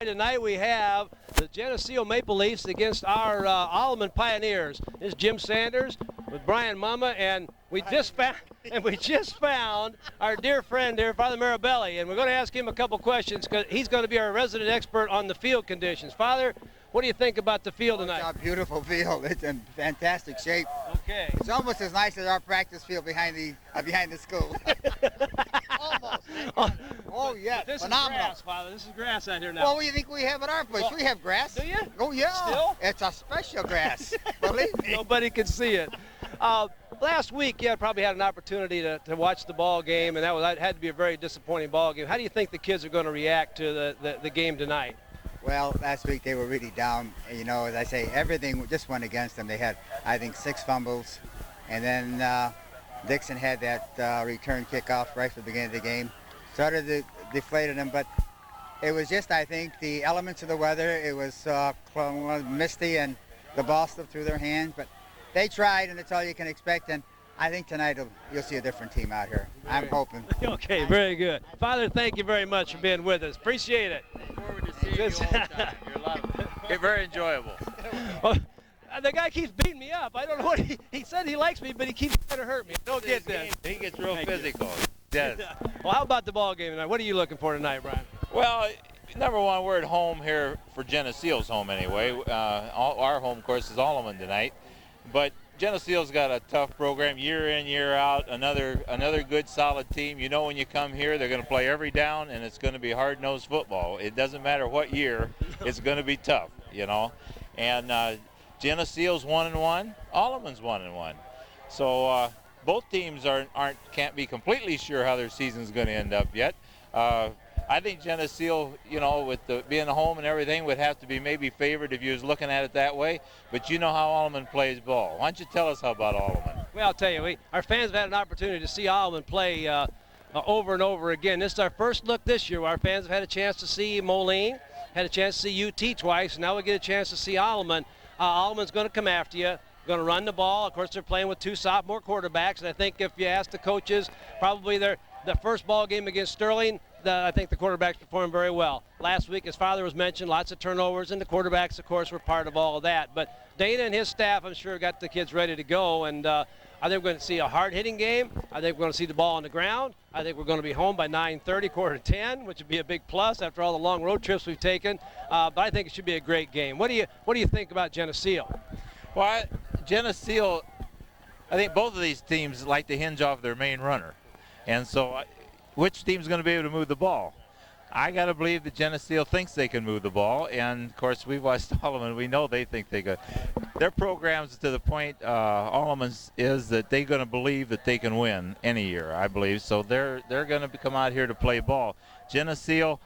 Tonight we have the Geneseo Maple Leafs against our Alleman Pioneers. This is Jim Sanders with Brian Mama, and we just found our dear friend here, Father Marabelli, and we're going to ask him a couple questions because he's going to be our resident expert on the field conditions. Father, what do you think about the field tonight? It's a beautiful field. It's in fantastic shape. Okay. It's almost as nice as our practice field behind the school. Almost. Oh yes, this phenomenal. is grass, Father. This is grass out here now. Well, what do you think we have at our place? We have grass. Do you? Oh yeah. Still? It's a special grass. Believe me. Nobody can see it. Last week, you probably had an opportunity to watch the ball game, and that had to be a very disappointing ball game. How do you think the kids are going to react to the game tonight? Well, last week they were really down. You know, as I say, everything just went against them. They had, I think, 6 fumbles, and then Dixon had that return kickoff right from the beginning of the game. Started to deflate them, but it was just, I think, the elements of the weather. It was misty, and the ball slipped through their hands, but they tried, and that's all you can expect. And I think tonight you'll see a different team out here. I'm hoping. Okay, very good. Father, thank you very much for being with us. Appreciate it. Look forward to seeing you all the time. You're a lot of fun. You're very enjoyable. Well, the guy keeps beating me up. I don't know what he said. He likes me, but he keeps trying to hurt me. Don't get this. He gets real physical. Yes. Well, how about the ball game tonight? What are you looking for tonight, Brian? Well, number one, we're at home here for Geneseo's home anyway. Our home, of course, is Alleman tonight. But Geneseo's got a tough program year in, year out. Another good, solid team. You know, when you come here, they're going to play every down, and it's going to be hard-nosed football. It doesn't matter what year, it's going to be tough, you know. And Geneseo's 1-1, Alleman's 1-1. So both teams can't be completely sure how their season's going to end up yet. I think Geneseo, you know, with being home and everything, would have to be maybe favored if you was looking at it that way. But you know how Alleman plays ball. Why don't you tell us how about Alleman? Well, I'll tell you, our fans have had an opportunity to see Alleman play over and over again. This is our first look this year. Our fans have had a chance to see Moline, had a chance to see UT twice. Now we get a chance to see Alleman. Alleman's going to come after you. Going to run the ball. Of course, they're playing with 2 sophomore quarterbacks. And I think if you ask the coaches, probably the first ball game against Sterling, I think the quarterbacks performed very well. Last week, as Father was mentioned, lots of turnovers, and the quarterbacks, of course, were part of all of that. But Dana and his staff, I'm sure, got the kids ready to go. And I think we're going to see a hard-hitting game. I think we're going to see the ball on the ground. I think we're going to be home by 9:30, 9:45, which would be a big plus after all the long road trips we've taken. But I think it should be a great game. What do you think about Geneseo? Well, Geneseo, I think both of these teams like to hinge off their main runner. And so which team's going to be able to move the ball? I got to believe that Geneseo thinks they can move the ball. And, of course, we've watched Alleman. We know they think they could. Their program's to the point, Alleman's is that they're going to believe that they can win any year, I believe. So they're going to come out here to play ball. Geneseo,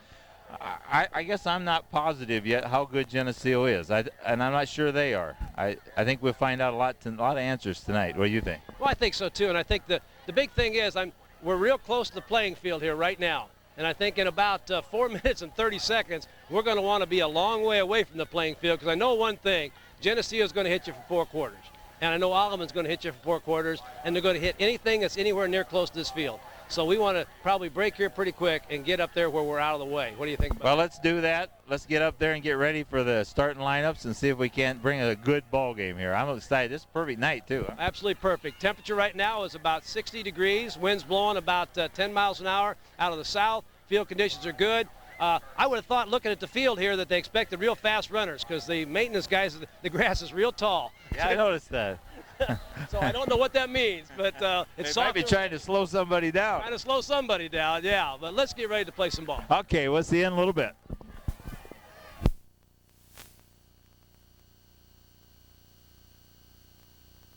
I guess I'm not positive yet how good Geneseo is, and I'm not sure they are. I think we'll find out a lot of answers tonight. What do you think? Well, I think so too, and I think the big thing is we're real close to the playing field here right now, and I think in about 4 minutes and 30 seconds we're going to want to be a long way away from the playing field, because I know one thing: Geneseo is going to hit you for 4 quarters, and I know Alleman's going to hit you for 4 quarters, and they're going to hit anything that's anywhere near close to this field. So we want to probably break here pretty quick and get up there where we're out of the way. What do you think about Well, that? let's do that. Let's get up there and get ready for the starting lineups and see if we can't bring a good ball game here. I'm excited. This is a perfect night, too. Absolutely perfect. Temperature right now is about 60 degrees. Winds blowing about 10 miles an hour out of the south. Field conditions are good. I would have thought, looking at the field here, that they expected real fast runners, because the maintenance guys, the grass is real tall. Yeah, I noticed that. So I don't know what that means, but it's They might be trying to slow somebody down. Trying to slow somebody down, yeah. But let's get ready to play some ball. Okay, we'll see you in a little bit.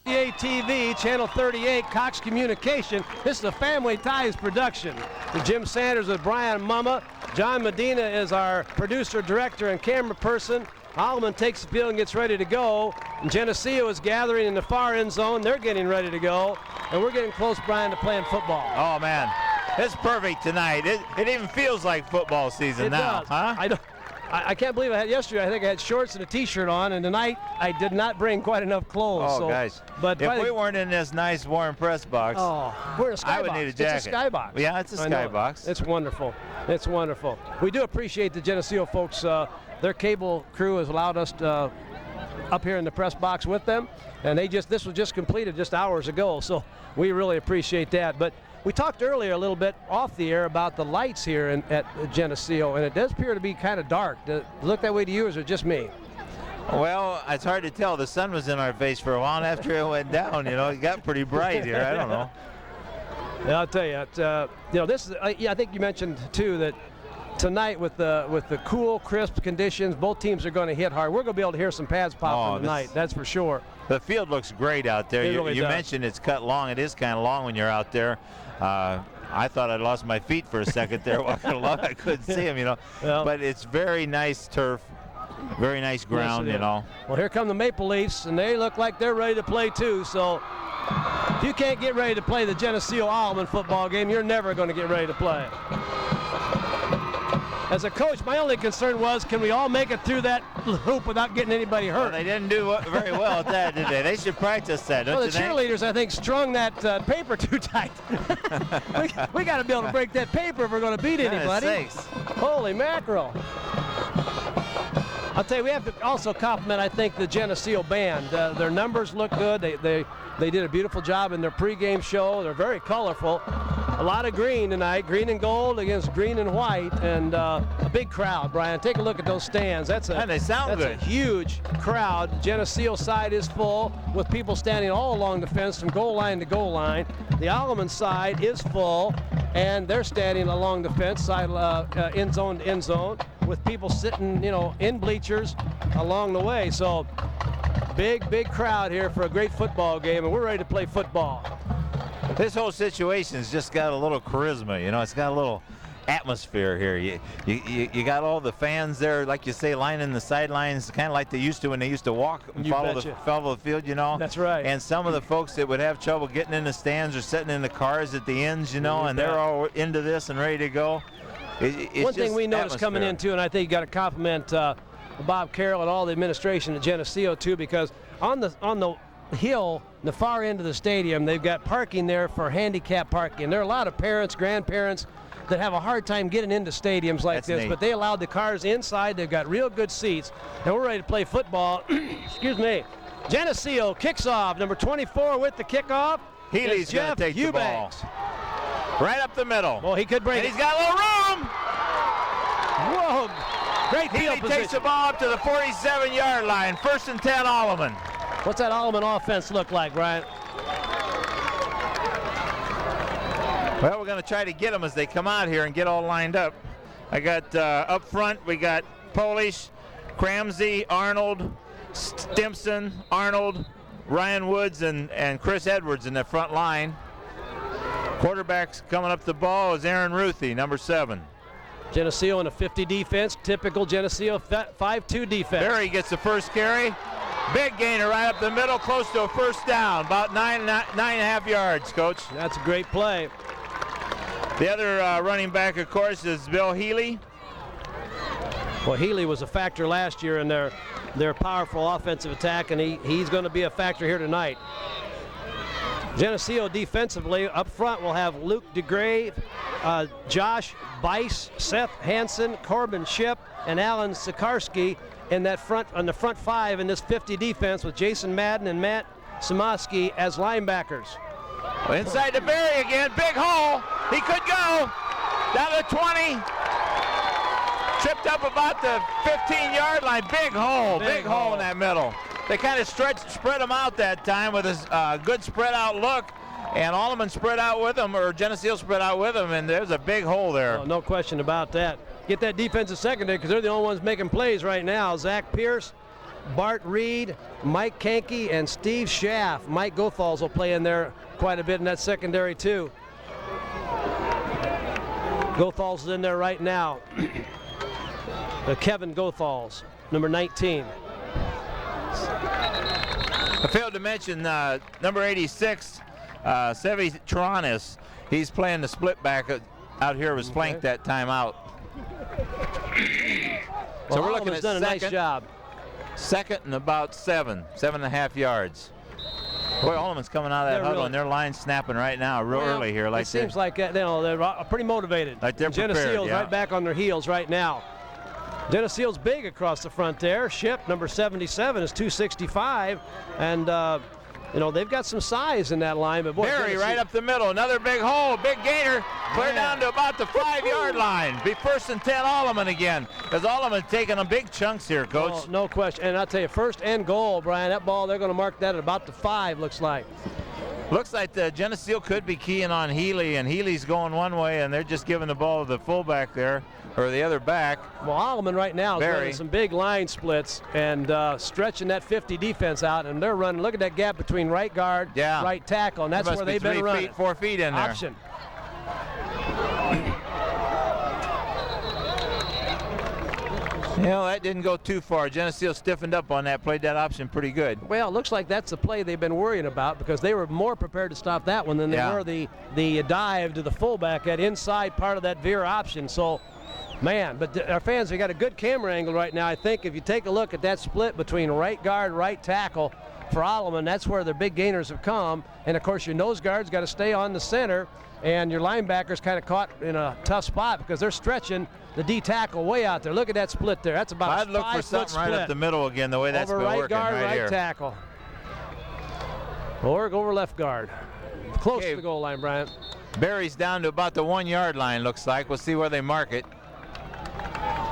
TV, Channel 38, Cox Communication. This is a Family Ties production. With Jim Sanders with Brian Mama. John Medina is our producer, director, and camera person. Alleman takes the field and gets ready to go. And Geneseo is gathering in the far end zone. They're getting ready to go. And we're getting close, Brian, to playing football. Oh, man. It's perfect tonight. It even feels like football season now, does. huh? I can't believe I had yesterday. I think I had shorts and a T-shirt on, and tonight I did not bring quite enough clothes. Oh, so, guys. But if we weren't in this nice warm press box, we're in a skybox. I would need a jacket. It's a skybox. Yeah, it's a skybox. It's wonderful. It's wonderful. We do appreciate the Geneseo folks. Their cable crew has allowed us to, up here in the press box with them, and this was just completed just hours ago, so we really appreciate that. But we talked earlier a little bit off the air about the lights here at Geneseo, and it does appear to be kind of dark. Does it look that way to you, or is it just me? Well, it's hard to tell. The sun was in our face for a while, and after it went down, it got pretty bright here. I don't know. Yeah, I'll tell you, this is. I think you mentioned too that tonight with the cool, crisp conditions, both teams are going to hit hard. We're going to be able to hear some pads popping tonight. That's for sure. The field looks great out there. You mentioned it's cut long. It is kind of long when you're out there. I thought I'd lost my feet for a second there walking along. I couldn't see them, Well, but it's very nice turf, very nice ground, Well, here come the Maple Leafs, and they look like they're ready to play too. So if you can't get ready to play the Geneseo Alleman football game, you're never going to get ready to play. As a coach, my only concern was, can we all make it through that hoop without getting anybody hurt? Well, they didn't do very well at that, did they? They should practice that, don't well, you the cheerleaders, I think, strung that paper too tight. we got to be able to break that paper if we're going to beat anybody. Holy mackerel. I'll tell you, we have to also compliment, I think, the Geneseo band. Their numbers look good. They did a beautiful job in their pregame show. They're very colorful. A lot of green tonight, green and gold against green and white, and a big crowd, Brian. Take a look at those stands. And they sound good. That's a huge crowd. Geneseo side is full with people standing all along the fence from goal line to goal line. The Alleman side is full, and they're standing along the fence, side end zone to end zone, with people sitting, in bleachers along the way. So big crowd here for a great football game, and we're ready to play football. This whole situation's just got a little charisma, it's got a little atmosphere here. You got all the fans there, like you say, lining the sidelines, kind of like they used to when they used to walk and follow the field, That's right. And some of the folks that would have trouble getting in the stands or sitting in the cars at the ends, and they're all into this and ready to go. One thing we noticed coming in, too, and I think you got to compliment Bob Carroll and all the administration at Geneseo, too, because on the hill, the far end of the stadium, they've got parking there for handicap parking. There are a lot of parents, grandparents that have a hard time getting into stadiums like this, but they allowed the cars inside. They've got real good seats, and we're ready to play football. Excuse me. Geneseo kicks off. Number 24 with the kickoff. Healy's going to take the ball. Right up the middle. Well, he could bring it. He's got a little room. Whoa. Great field position. Healy takes the ball up to the 47-yard line. 1st and 10, Alleman. What's that Alleman offense look like, Brian? Well, we're going to try to get them as they come out here and get all lined up. I got up front, we got Polish, Cramsey, Arnold, Stimson, Arnold, Ryan Woods, and Chris Edwards in the front line. Quarterback's coming up the ball is Aaron Ruthie, number 7. Geneseo in a 50 defense, typical Geneseo 5-2 defense. Barry gets the first carry. Big gainer right up the middle, close to a first down, about nine and a half yards, Coach. That's a great play. The other running back, of course, is Bill Healy. Well, Healy was a factor last year in their powerful offensive attack, and he's going to be a factor here tonight. Geneseo defensively, up front, we'll have Luke DeGrave, Josh Bice, Seth Hanson, Corbin Ship, and Alan Sikarski in that on the front 5 in this 50 defense, with Jason Madden and Matt Simoski as linebackers. Inside to Barry again, big hole. He could go down to 20. Tripped up about the 15-yard line. Big hole in that middle. They kind of spread him out that time with a good spread out look, and Alleman spread out with him, or Geneseo spread out with him, and there's a big hole there. Oh, no question about that. Get that defensive secondary, because they're the only ones making plays right now. Zach Pierce, Bart Reed, Mike Kankey, and Steve Schaff. Mike Gothals will play in there quite a bit in that secondary too. Gothals is in there right now. Kevin Gothals, number 19. I failed to mention number 86, Sevi Tronis. He's playing the split back out here, was flanked that time out. Well, so we're looking Alleman's at done a nice job. Second and about 7.5 yards. Boy, Alleman's coming out of that huddle, and their line's snapping right now, real early here. Like it seems like they're pretty motivated. Like they're prepared, Geneseo's yeah. right back on their heels right now. Geneseo's big across the front there. Ship, number 77, is 265, and they've got some size in that line. But boy, Barry right up the middle, another big hole, big gainer, clear down to about the 5-yard line. Be 1st and 10 Alleman again, because Alleman's taking them big chunks here, Coach. Oh, no question. And I'll tell you, 1st and goal, Brian. That ball, they're going to mark that at about the 5, looks like. Looks like the Geneseo could be keying on Healy, and Healy's going one way, and they're just giving the ball to the fullback there, or the other back. Well, Alleman right now is running some big line splits and stretching that 50 defense out, and they're running. Look at that gap between right guard, right tackle, and that's where they've been running. 4 feet in there. Option. That didn't go too far. Geneseo stiffened up on that, played that option pretty good. Well, it looks like that's the play they've been worrying about, because they were more prepared to stop that one than they were the dive to the fullback, that inside part of that veer option. So, man, but our fans, we got a good camera angle right now. I think if you take a look at that split between right guard, right tackle for Alleman, that's where their big gainers have come. And, of course, your nose guard's got to stay on the center, and your linebacker's kind of caught in a tough spot because they're stretching the D tackle way out there. Look at that split there. That's about I'd look for something right up the middle again, the way that's been working guard, right here. Tackle. Or over left guard. Close to the goal line, Bryant. Barry's down to about the 1-yard line, looks like. We'll see where they mark it.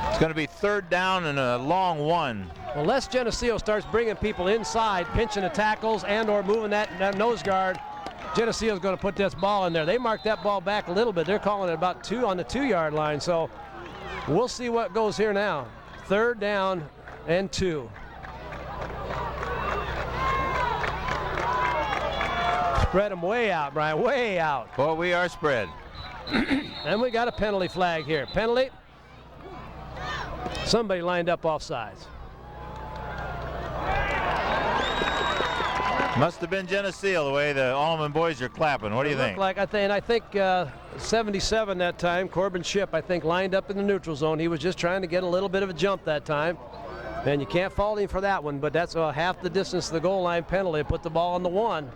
It's going to be 3rd down and a long one. Well, unless Geneseo starts bringing people inside, pinching the tackles and or moving that nose guard, Geneseo's going to put this ball in there. They marked that ball back a little bit. They're calling it about 2 on the 2-yard line. So we'll see what goes here now. 3rd down and 2. Spread them way out, Brian, way out. Well, we are spread. And we got a penalty flag here. Penalty. Somebody lined up offsides. Must have been Geneseo, the way the Alleman boys are clapping. What do you think? I think 77 that time, Corbin Ship, I think, lined up in the neutral zone. He was just trying to get a little bit of a jump that time. And you can't fault him for that one, but that's half the distance to the goal line penalty. Put the ball on the 1.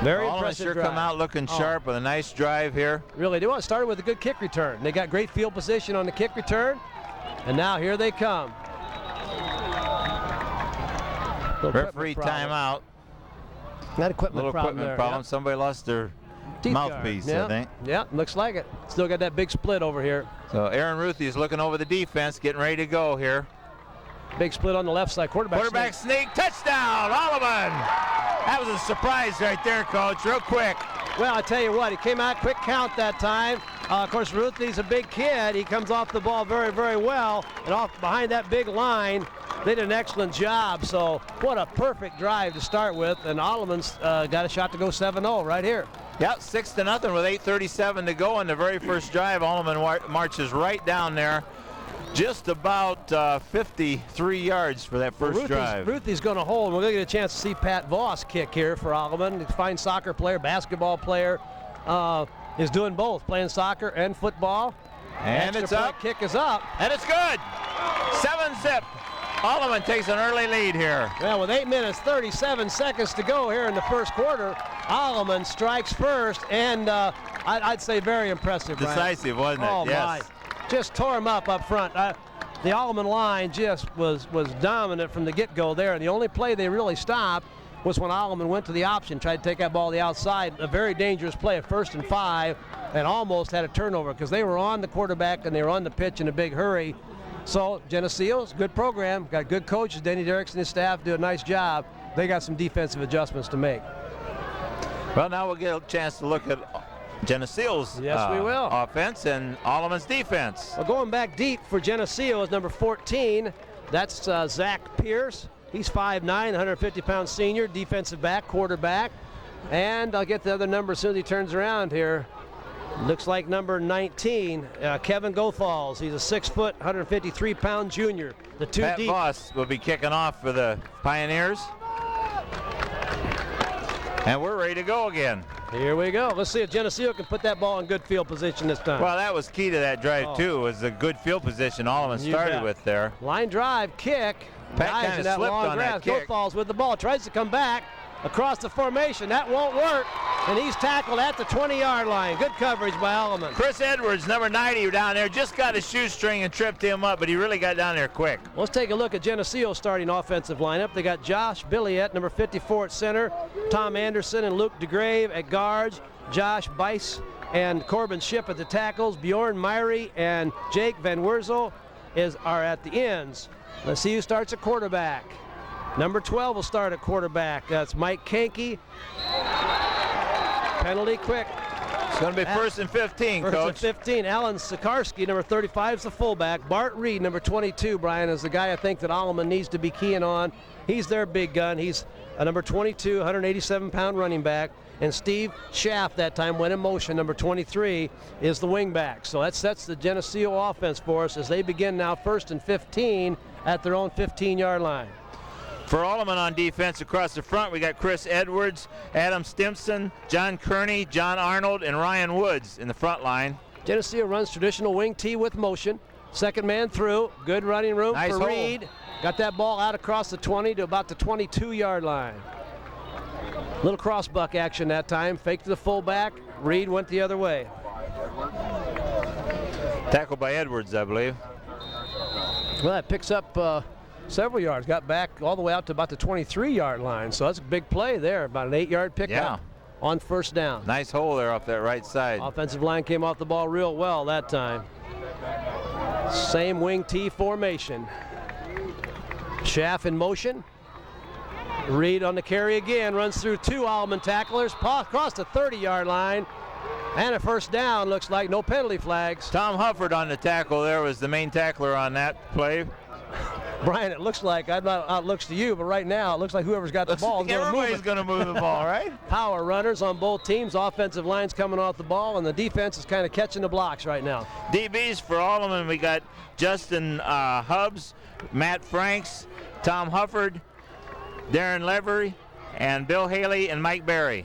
Very impressive sure drive. Come out looking sharp with a nice drive here. Really do. It started with a good kick return. They got great field position on the kick return, and now here they come. Referee timeout. That equipment problem there. Yep. Somebody lost their mouthpiece, I think. Yeah, looks like it. Still got that big split over here. So Aaron Ruthie is looking over the defense, getting ready to go here. Big split on the left side. Quarterback sneak, touchdown, Alleman. That was a surprise right there, Coach, real quick. Well, I tell you what, he came out quick count that time. Of course, Ruthie's a big kid. He comes off the ball very, very well. And off behind that big line, they did an excellent job. So what a perfect drive to start with. And Alleman's got a shot to go 7-0 right here. Yep, 6-0 with 8:37 to go on the very first drive. Alleman marches right down there. Just about 53 yards for that first drive. Ruthie's going to hold. We're going to get a chance to see Pat Voss kick here for Alleman. He's a fine soccer player, basketball player. Is doing both, playing soccer and football. And it's up. Kick is up. And it's good. 7-zip. Alleman takes an early lead here. Well, with 8 minutes, 37 seconds to go here in the first quarter, Alleman strikes first, and I'd say very impressive. Decisive, Brian. wasn't it? Oh, yes. My. Just tore him up front. The Alleman line just was dominant from the get-go there. And the only play they really stopped was when Alleman went to the option, tried to take that ball to the outside. A very dangerous play at 1st and 5, and almost had a turnover because they were on the quarterback and they were on the pitch in a big hurry. So Geneseo's good program, got good coaches. Denny Derricks and his staff do a nice job. They got some defensive adjustments to make. Well, now we'll get a chance to look at Geneseo's we will. Offense and Alleman's defense. Well, going back deep for Geneseo is number 14. That's Zach Pierce. He's 5'9", 150-pound senior, defensive back, quarterback. And I'll get the other number as soon as he turns around here. Looks like number 19, Kevin Gothals. He's a 6-foot, 153-pound junior. The two Pat deep. Voss will be kicking off for the Pioneers. And we're ready to go again. Here we go. Let's see if Geneseo can put that ball in good field position this time. Well, that was key to that drive, too, was the good field position Alleman started with there. Line drive, kick. Pat Dives kind in of that slipped long on grass. that kick. Goat falls with the ball. Tries to come back across the formation. That won't work. And he's tackled at the 20-yard line. Good coverage by Alleman. Chris Edwards, number 90, down there, just got his shoestring and tripped him up, but he really got down there quick. Let's take a look at Geneseo's starting offensive lineup. They got Josh Billiet, number 54 at center, Tom Anderson and Luke DeGrave at guards, Josh Bice and Corbin Shipp at the tackles, Bjorn Myrie and Jake Van Wurzel are at the ends. Let's see who starts at quarterback. Number 12 will start at quarterback. That's Mike Kankey. Penalty quick. It's going to be first and 15, Coach. First and 15. Alan Sikarski, number 35, is the fullback. Bart Reed, number 22, Brian, is the guy I think that Alleman needs to be keying on. He's their big gun. He's a number 22, 187-pound running back. And Steve Schaff that time went in motion. Number 23 is the wing back. So that sets the Geneseo offense for us as they begin now first and 15 at their own 15-yard line. For Alleman on defense across the front, we got Chris Edwards, Adam Stimson, John Kearney, John Arnold, and Ryan Woods in the front line. Geneseo runs traditional wing T with motion. Second man through. Good running room Nice for hole. Reed. Got that ball out across the 20 to about the 22-yard line. Little cross buck action that time. Fake to the fullback. Reed went the other way. Tackled by Edwards, I believe. Well, that picks up several yards. Got back all the way out to about the 23-yard line. So that's a big play there. About an 8-yard pickup on first down. Nice hole there off that right side. Offensive line came off the ball real well that time. Same wing T formation. Schaff in motion. Reed on the carry again, runs through two Alleman tacklers, across the 30-yard line, and a first down. Looks like no penalty flags. Tom Hufford on the tackle there was the main tackler on that play. Brian, it looks like, I don't know how it looks to you, but right now it looks like whoever's got the ball is going to move it. Everybody's going to move the ball, right? Power runners on both teams. Offensive line's coming off the ball, and the defense is kind of catching the blocks right now. DBs for Alleman, we got Justin Hubbs, Matt Franks, Tom Hufford, Darren Levery, and Bill Haley and Mike Berry.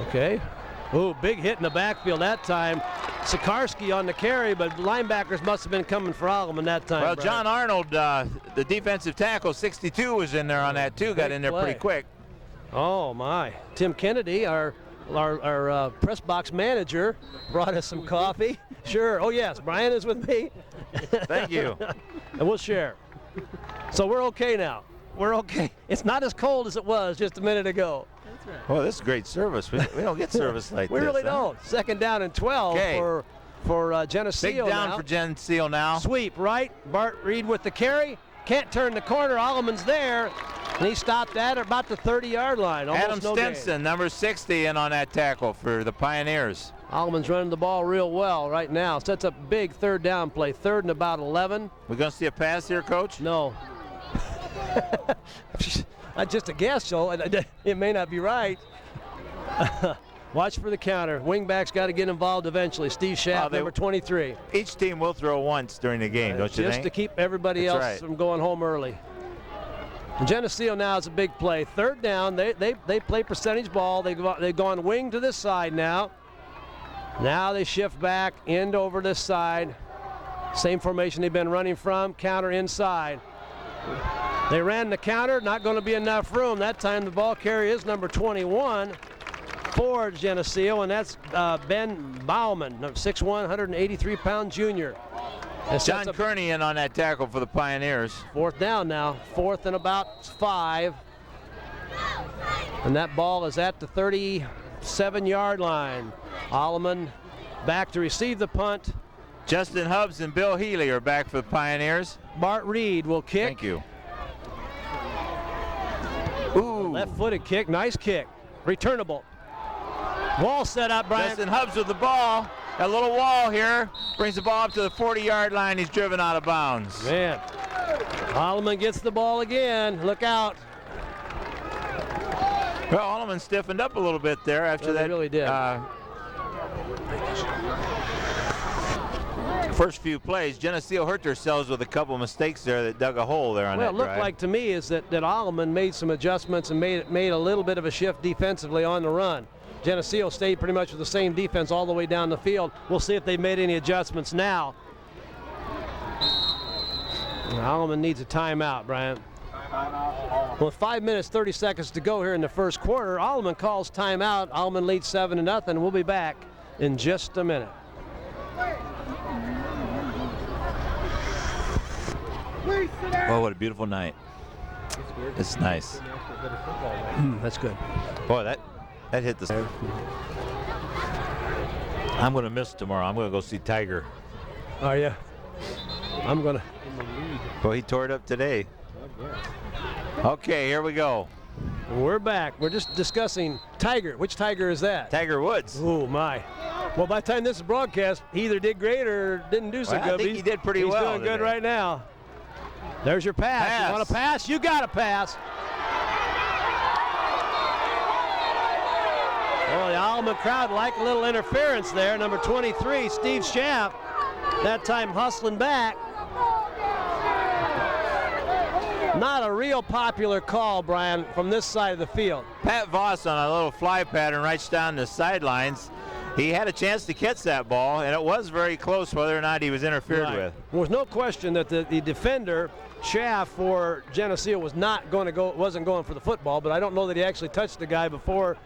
Okay. Ooh, big hit in the backfield that time. Sikarski on the carry, but linebackers must have been coming for Alleman that time. Well, Brian. John Arnold, the defensive tackle, 62 was in there on that too. Got in there pretty quick. Oh my! Tim Kennedy, our press box manager, brought us some coffee. Sure. Oh yes, Brian is with me. Thank you. And we'll share. So we're okay now. We're okay. It's not as cold as it was just a minute ago. That's right. Well, this is great service. We don't get service like we this. We really don't. Second down and 12 for Geneseo. Big down now. for Geneseo now. Sweep right. Bart Reed with the carry. Can't turn the corner. Alleman's there. And he stopped at about the 30-yard line. Almost Adam no Stimson, gain. number 60, in on that tackle for the Pioneers. Alleman's running the ball real well right now. Sets up big third down play. Third and about 11. We're going to see a pass here, Coach? No. Just a guess, so it may not be right. Watch for the counter. Wingback's got to get involved eventually. Steve Schaff, number 23. Each team will throw once during the game, don't you think? Just to keep everybody else from going home early. And Geneseo now is a big play. Third down, they play percentage ball. They've gone wing to this side now. Now they shift back, end over this side. Same formation they've been running from, counter inside. They ran the counter, not going to be enough room. That time the ball carrier is number 21 for Geneseo, and that's Ben Bauman, 6'1", 183-pound junior. John Kearney in on that tackle for the Pioneers. Fourth down now, fourth and about 5. And that ball is at the 37-yard line. Alleman back to receive the punt. Justin Hubbs and Bill Healy are back for the Pioneers. Bart Reed will kick. Thank you. Ooh. Left-footed kick, nice kick. Returnable. Wall set up, Brian. Justin Hubbs with the ball. A little wall here. Brings the ball up to the 40-yard line. He's driven out of bounds. Man. Alleman gets the ball again. Look out. Well, Alleman stiffened up a little bit there after that. They really did. First few plays. Geneseo hurt themselves with a couple mistakes there that dug a hole there on that drive. Well, it looked like to me is that Alleman made some adjustments and made a little bit of a shift defensively on the run. Geneseo stayed pretty much with the same defense all the way down the field. We'll see if they made any adjustments now. Alleman needs a timeout, Brian. With 5 minutes, 30 seconds to go here in the first quarter, Alleman calls timeout. Alleman leads 7-0. We'll be back in just a minute. Oh, what a beautiful night. It's nice. That's good. Boy, that hit the... I'm going to miss tomorrow. I'm going to go see Tiger. Are you? I'm going to... Boy, he tore it up today. Okay, here we go. We're back. We're just discussing Tiger. Which Tiger is that? Tiger Woods. Oh, my. Well, by the time this is broadcast, he either did great or didn't do so good. I think he did pretty well. He's doing good right now. There's your pass. You want to pass? You got to pass. Well, the Alleman crowd like a little interference there. Number 23, Steve Schaff, that time hustling back. Not a real popular call, Brian, from this side of the field. Pat Voss on a little fly pattern right down the sidelines. He had a chance to catch that ball, and it was very close whether or not he was interfered with. There was no question that the defender, Schaff, for Geneseo wasn't going for the football, but I don't know that he actually touched the guy before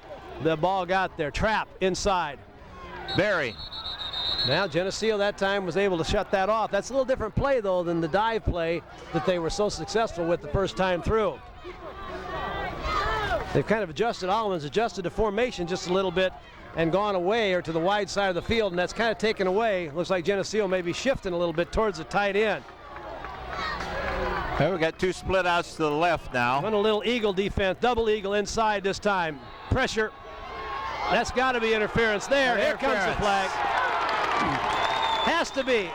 the ball got there. Trap inside. Barry. Now Geneseo that time was able to shut that off. That's a little different play though than the dive play that they were so successful with the first time through. They've kind of adjusted, Alleman's adjusted the formation just a little bit and gone away or to the wide side of the field, and that's kind of taken away. Looks like Geneseo may be shifting a little bit towards the tight end. Well, we got two split outs to the left now. Run a little eagle defense, double eagle inside this time. Pressure. That's got to be interference there. Here comes the flag. Has to be.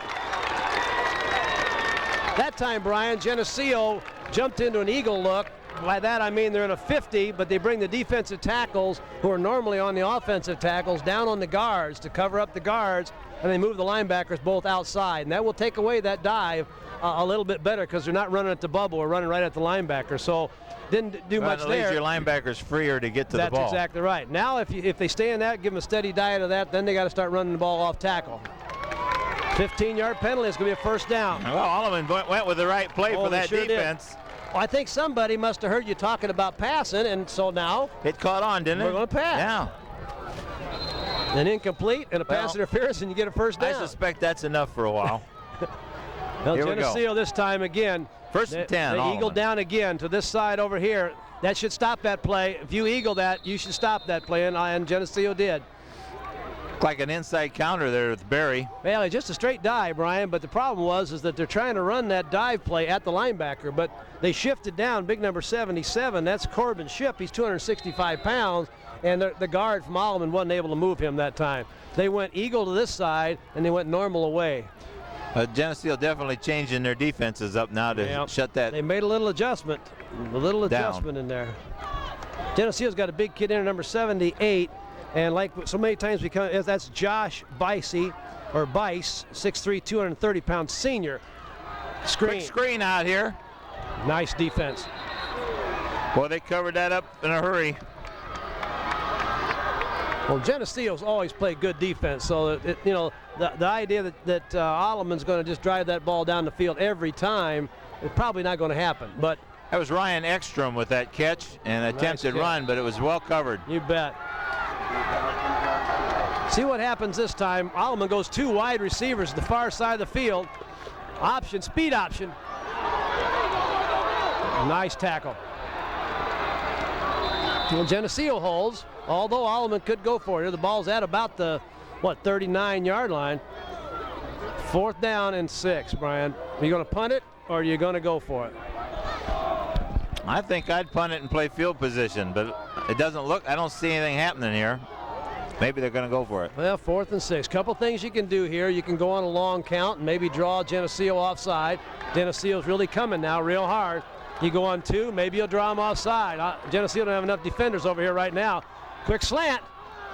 That time, Brian, Geneseo jumped into an eagle look. By that I mean they're in a 50, but they bring the defensive tackles, who are normally on the offensive tackles, down on the guards to cover up the guards, and they move the linebackers both outside. And that will take away that dive a little bit better because they're not running at the bubble, we're running right at the linebacker. So didn't do much there. It leaves your linebackers freer to get to the ball. That's exactly right. Now if they stay in that, give them a steady diet of that, then they got to start running the ball off tackle. 15-yard penalty is going to be a first down. Well, Alleman went with the right play for that defense. Well, I think somebody must have heard you talking about passing, and so now it caught on, didn't it? We're going to pass. Yeah. An incomplete and a pass interference, and you get a first down. I suspect that's enough for a while. Well, Geneseo this time again. First and 10. They eagle down again to this side over here. That should stop that play. If you eagle that, you should stop that play, and Geneseo did. Like an inside counter there with Barry. Well, it's just a straight dive, Brian, but the problem is that they're trying to run that dive play at the linebacker, but they shifted down. Big number 77, that's Corbin Shipp. He's 265 pounds, and the guard from Alleman wasn't able to move him that time. They went eagle to this side, and they went normal away. Geneseo definitely changing their defenses up now to shut that. They made a little adjustment, in there. Geneseo's got a big kid in at number 78, and like so many times that's Josh Bicey, or Bice, 6'3", 230-pound senior. Quick screen out here. Nice defense. Well, they covered that up in a hurry. Well, Geneseo's always played good defense, so the idea that Alleman's going to just drive that ball down the field every time is probably not going to happen. But that was Ryan Ekstrom with that catch and attempted run, but it was well covered. You bet. See what happens this time. Alleman goes two wide receivers to the far side of the field. Option, speed option. Nice tackle. Well, Geneseo holds, although Alleman could go for it. The ball's at about the, 39-yard line. 4th down and 6, Brian. Are you going to punt it, or are you going to go for it? I think I'd punt it and play field position, but it doesn't look, I don't see anything happening here. Maybe they're going to go for it. Well, 4th and 6. Couple things you can do here. You can go on a long count and maybe draw Geneseo offside. Geneseo's really coming now real hard. You go on 2, maybe you'll draw them offside. Geneseo don't have enough defenders over here right now. Quick slant.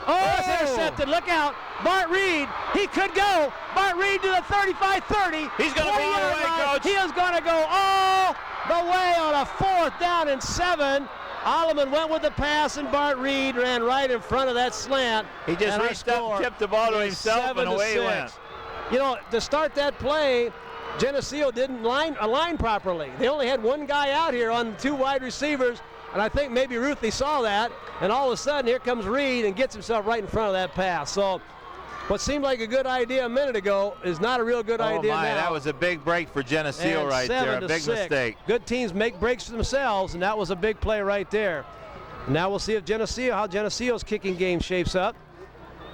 Oh, it's intercepted. Look out. Bart Reed, he could go. Bart Reed to the 35-30. He's going to go all the way, Coach. He is going to go all the way on a 4th down and 7. Alleman went with the pass, and Bart Reed ran right in front of that slant. He just and reached up and tipped the ball to himself, and away he went. You know, to start that play, Geneseo didn't align properly. They only had one guy out here on 2 wide receivers, and I think maybe Ruthie saw that, and all of a sudden here comes Reed and gets himself right in front of that pass. So what seemed like a good idea a minute ago is not a real good idea now. That was a big break for Geneseo right there, a big mistake. Good teams make breaks for themselves, and that was a big play right there. Now we'll see if how Geneseo's kicking game shapes up.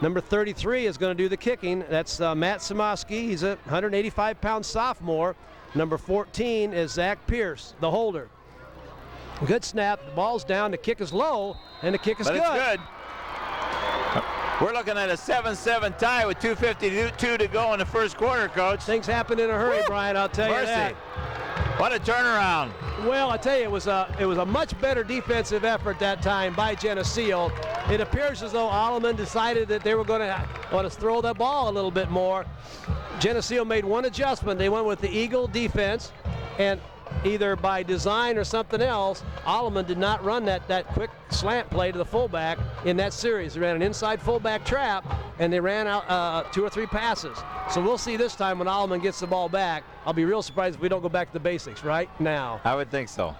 Number 33 is going to do the kicking. That's Matt Samoski. He's a 185-pound sophomore. Number 14 is Zach Pierce, the holder. Good snap. The ball's down. The kick is low, and the kick is good. It's good. We're looking at a 7-7 tie with 2:52 to go in the first quarter, Coach. Things happen in a hurry, Brian. I'll tell you that. What a turnaround. Well, I tell you, it was a much better defensive effort that time by Geneseo. It appears as though Alleman decided that they were going to want to throw the ball a little bit more. Geneseo made one adjustment. They went with the Eagle defense, and either by design or something else, Alleman did not run that quick slant play to the fullback in that series. They ran an inside fullback trap, and they ran out 2 or 3 passes. So we'll see this time when Alleman gets the ball back. I'll be real surprised if we don't go back to the basics right now. I would think so.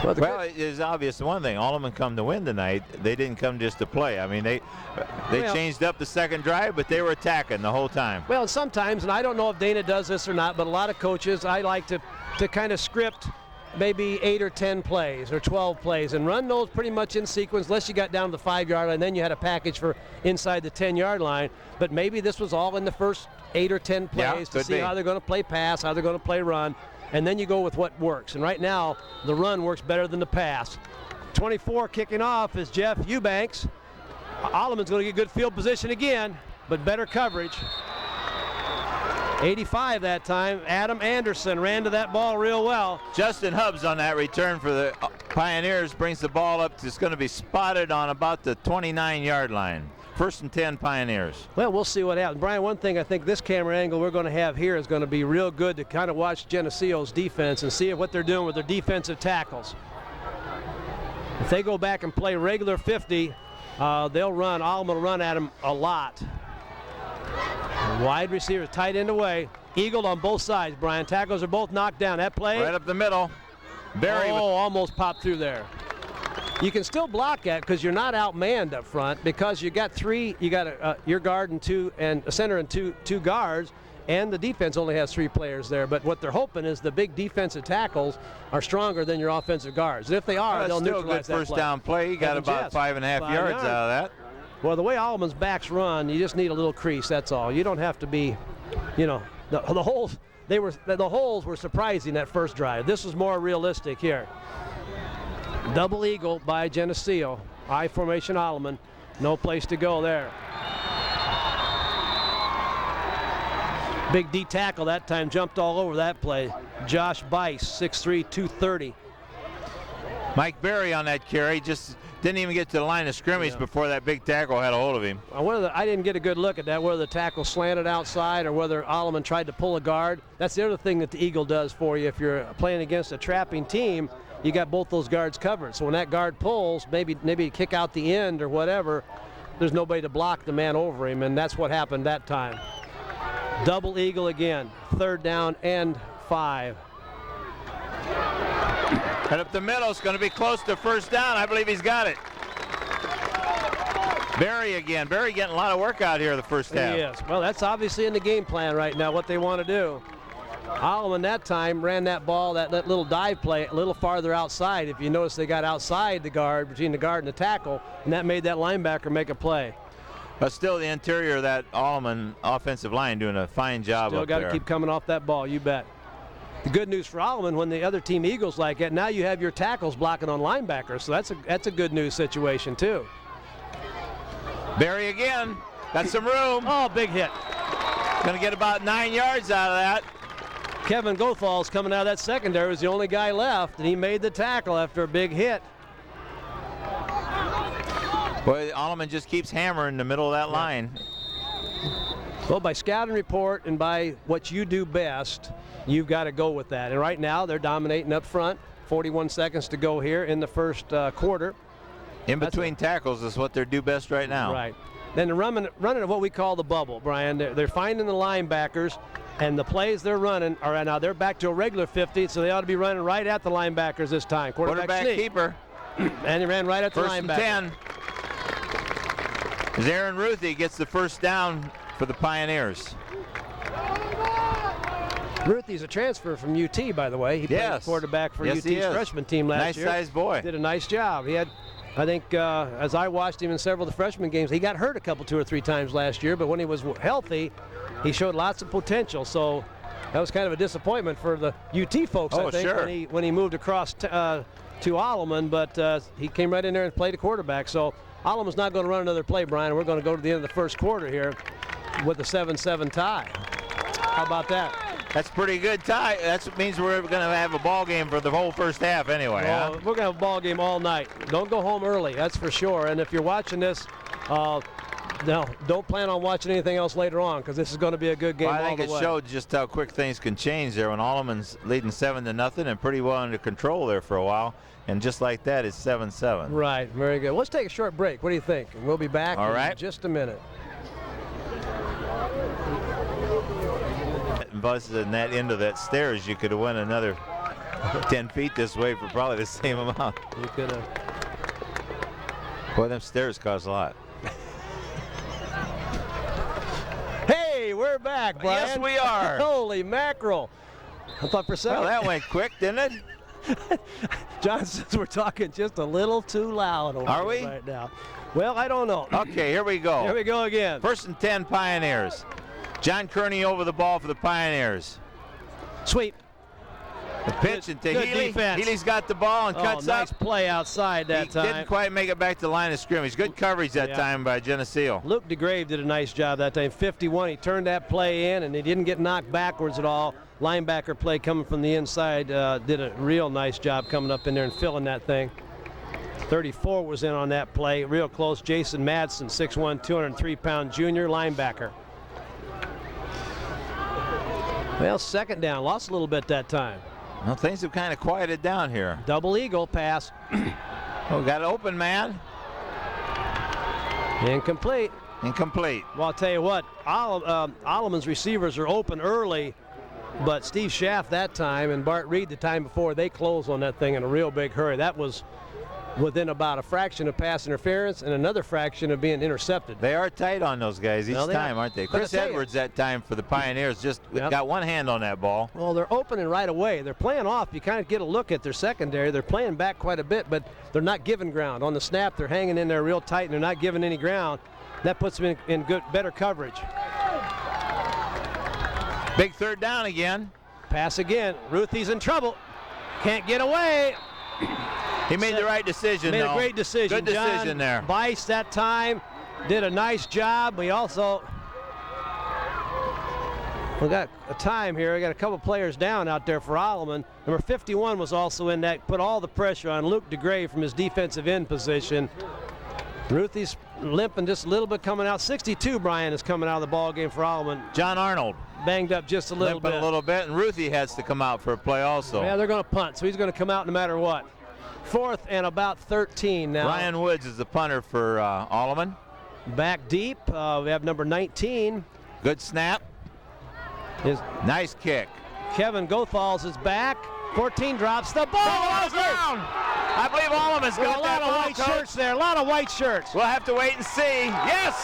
Well, it is obvious one thing. Alleman come to win tonight. They didn't come just to play. I mean, they changed up the second drive, but they were attacking the whole time. Well, sometimes, and I don't know if Dana does this or not, but a lot of coaches, I like to kind of script maybe 8 or 10 plays or 12 plays and run those pretty much in sequence unless you got down to the 5-yard line. Then you had a package for inside the 10-yard line. But maybe this was all in the first 8 or 10 plays to see how they're going to play pass, how they're going to play run. And then you go with what works. And right now, the run works better than the pass. 24 kicking off is Jeff Eubanks. Alleman's going to get good field position again, but better coverage. 85 that time. Adam Anderson ran to that ball real well. Justin Hubbs on that return for the Pioneers brings the ball up. It's going to be spotted on about the 29-yard line. 1st and 10 Pioneers. Well, we'll see what happens. Brian, one thing I think this camera angle we're going to have here is going to be real good to kind of watch Geneseo's defense and see what they're doing with their defensive tackles. If they go back and play regular 50, they'll run. Alleman will run at them a lot. Wide receiver, tight end away. Eagle on both sides, Brian. Tackles are both knocked down. That play. Right up the middle. Barry almost popped through there. You can still block that because you're not outmanned up front because you got 3. You got your guard and 2 and a center and two guards, and the defense only has 3 players there. But what they're hoping is the big defensive tackles are stronger than your offensive guards. And if they are, they'll neutralize that play. First down play. You got about 5.5 yards out of that. Well, the way Alleman's backs run, you just need a little crease. That's all. You don't have to be, the holes. The holes were surprising that first drive. This was more realistic here. Double eagle by Geneseo. I formation Alleman. No place to go there. Big D tackle that time. Jumped all over that play. Josh Bice, 6'3", 230. Mike Berry on that carry just didn't even get to the line of scrimmage before that big tackle had a hold of him. I didn't get a good look at that, whether the tackle slanted outside or whether Alleman tried to pull a guard. That's the other thing that the Eagle does for you. If you're playing against a trapping team, you got both those guards covered. So when that guard pulls, maybe kick out the end or whatever, there's nobody to block the man over him, and that's what happened that time. Double eagle again, 3rd down and 5. And up the middle, it's going to be close to 1st down. I believe he's got it. Barry again. Barry getting a lot of work out here the first half. Yes. Well, that's obviously in the game plan right now, what they want to do. Alleman that time ran that ball, that little dive play, a little farther outside. If you notice, they got outside the guard, between the guard and the tackle, and that made that linebacker make a play. But still, the interior of that Alleman offensive line doing a fine job still up there. Still got to keep coming off that ball, you bet. The good news for Alleman, when the other team Eagles like it, now you have your tackles blocking on linebackers, so that's a good news situation too. Barry again, got some room. Oh, big hit. Going to get about 9 yards out of that. Kevin Gothals coming out of that secondary was the only guy left, and he made the tackle after a big hit. Boy, Alleman just keeps hammering in the middle of that line. Well, by scouting report and by what you do best, you've got to go with that. And right now, they're dominating up front. 41 seconds to go here in the first quarter. In between tackles is what they do best right now. Right. Then they're running of what we call the bubble, Brian. They're finding the linebackers, and the plays they're running are right now. They're back to a regular 50, so they ought to be running right at the linebackers this time. Quarterback sneak. keeper. And he ran right at the First linebacker. and 10. As Aaron Ruthie gets the first down for the Pioneers. Ruthie's a transfer from UT, by the way. He played quarterback for UT's freshman team last year. Nice-sized boy. Did a nice job. He had, I think, as I watched him in several of the freshman games, he got hurt a couple, 2 or 3 times last year, but when he was healthy, he showed lots of potential. That was kind of a disappointment for the UT folks, I think, sure. when he moved across to Alleman, but he came right in there and played a quarterback. So Alleman's not going to run another play, Brian. We're going to go to the end of the first quarter here with a 7-7 tie. How about that? That's pretty good tie. That means we're going to have a ball game for the whole first half anyway. Well, we're going to have a ball game all night. Don't go home early, that's for sure. And if you're watching this, no, don't plan on watching anything else later on, because this is going to be a good game all the way. I think it showed just how quick things can change there when Alleman's leading 7-0 and pretty well under control there for a while. And just like that, it's 7-7. Right, very good. Let's take a short break. What do you think? And we'll be back in just a minute. In that end of that stairs, you could have went another 10 feet this way for probably the same amount. You could have. Boy, them stairs cost a lot. Hey, we're back, Brian. Yes, we are. Holy mackerel. I thought for a second. Well, that went quick, didn't it? John says we're talking just a little too loud over here right now. Well, I don't know. Okay, here we go. Here we go again. 1st and 10 Pioneers. John Kearney over the ball for the Pioneers. Sweep. The pitch into Healy. Defense. Healy's got the ball and cuts nice up. Play outside that time. He didn't quite make it back to the line of scrimmage. Good coverage that time by Geneseo. Luke DeGrave did a nice job that time. 51, he turned that play in, and he didn't get knocked backwards at all. Linebacker play coming from the inside did a real nice job coming up in there and filling that thing. 34 was in on that play, real close. Jason Madsen, 6'1", 203-pound junior linebacker. Well, second down, lost a little bit that time. Well, things have kind of quieted down here. Double eagle pass. Oh, got an open man. Incomplete. Incomplete. Well, I'll tell you what, Alleman's receivers are open early, but Steve Schaff that time and Bart Reed the time before, they closed on that thing in a real big hurry. That was within about a fraction of pass interference and another fraction of being intercepted. They are tight on those guys each time, aren't they? Chris Edwards that time for the Pioneers just got one hand on that ball. Well, they're opening right away. They're playing off. You kind of get a look at their secondary. They're playing back quite a bit, but they're not giving ground. On the snap, they're hanging in there real tight, and they're not giving any ground. That puts them in better coverage. Big third down again. Pass again. Ruthie's in trouble. Can't get away. He made the right decision, Made a great decision. Good decision John there. Weiss that time did a nice job. We got a time here. We got a couple players down out there for Alleman. Number 51 was also in that, put all the pressure on Luke DeGrave from his defensive end position. Ruthie's limping just a little bit coming out. 62, Brian, is coming out of the ball game for Alleman. John Arnold. Banged up just a little bit. Limping a little bit, and Ruthie has to come out for a play also. Yeah, they're going to punt, so he's going to come out no matter what. 4th and about 13 now. Ryan Woods is the punter for Alleman. Back deep, we have number 19. Good snap. Nice kick. Kevin Gothals is back. 14 drops the ball on the ground. I believe Alleman's got a lot of white shirts there. A lot of white shirts. We'll have to wait and see. Yes!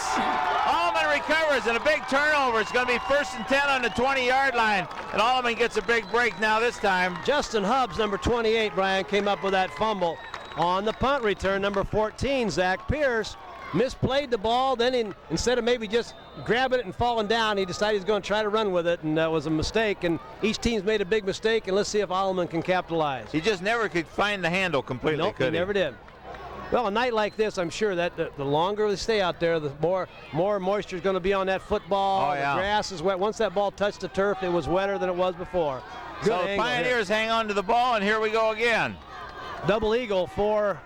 Alleman recovers and a big turnover. It's going to be 1st and 10 on the 20-yard line. And Alleman gets a big break now this time. Justin Hubbs, number 28, Brian, came up with that fumble. On the punt return, number 14, Zach Pierce, misplayed the ball. Then instead of maybe just grabbing it and falling down, he decided he's going to try to run with it, and that was a mistake. And each team's made a big mistake, and let's see if Alleman can capitalize. He just never could find the handle completely, nope, he never did. Well, a night like this, I'm sure that the longer they stay out there, the more moisture is going to be on that football. The grass is wet. Once that ball touched the turf, it was wetter than it was before. Good so the Pioneers hang on to the ball, and here we go again. Double eagle for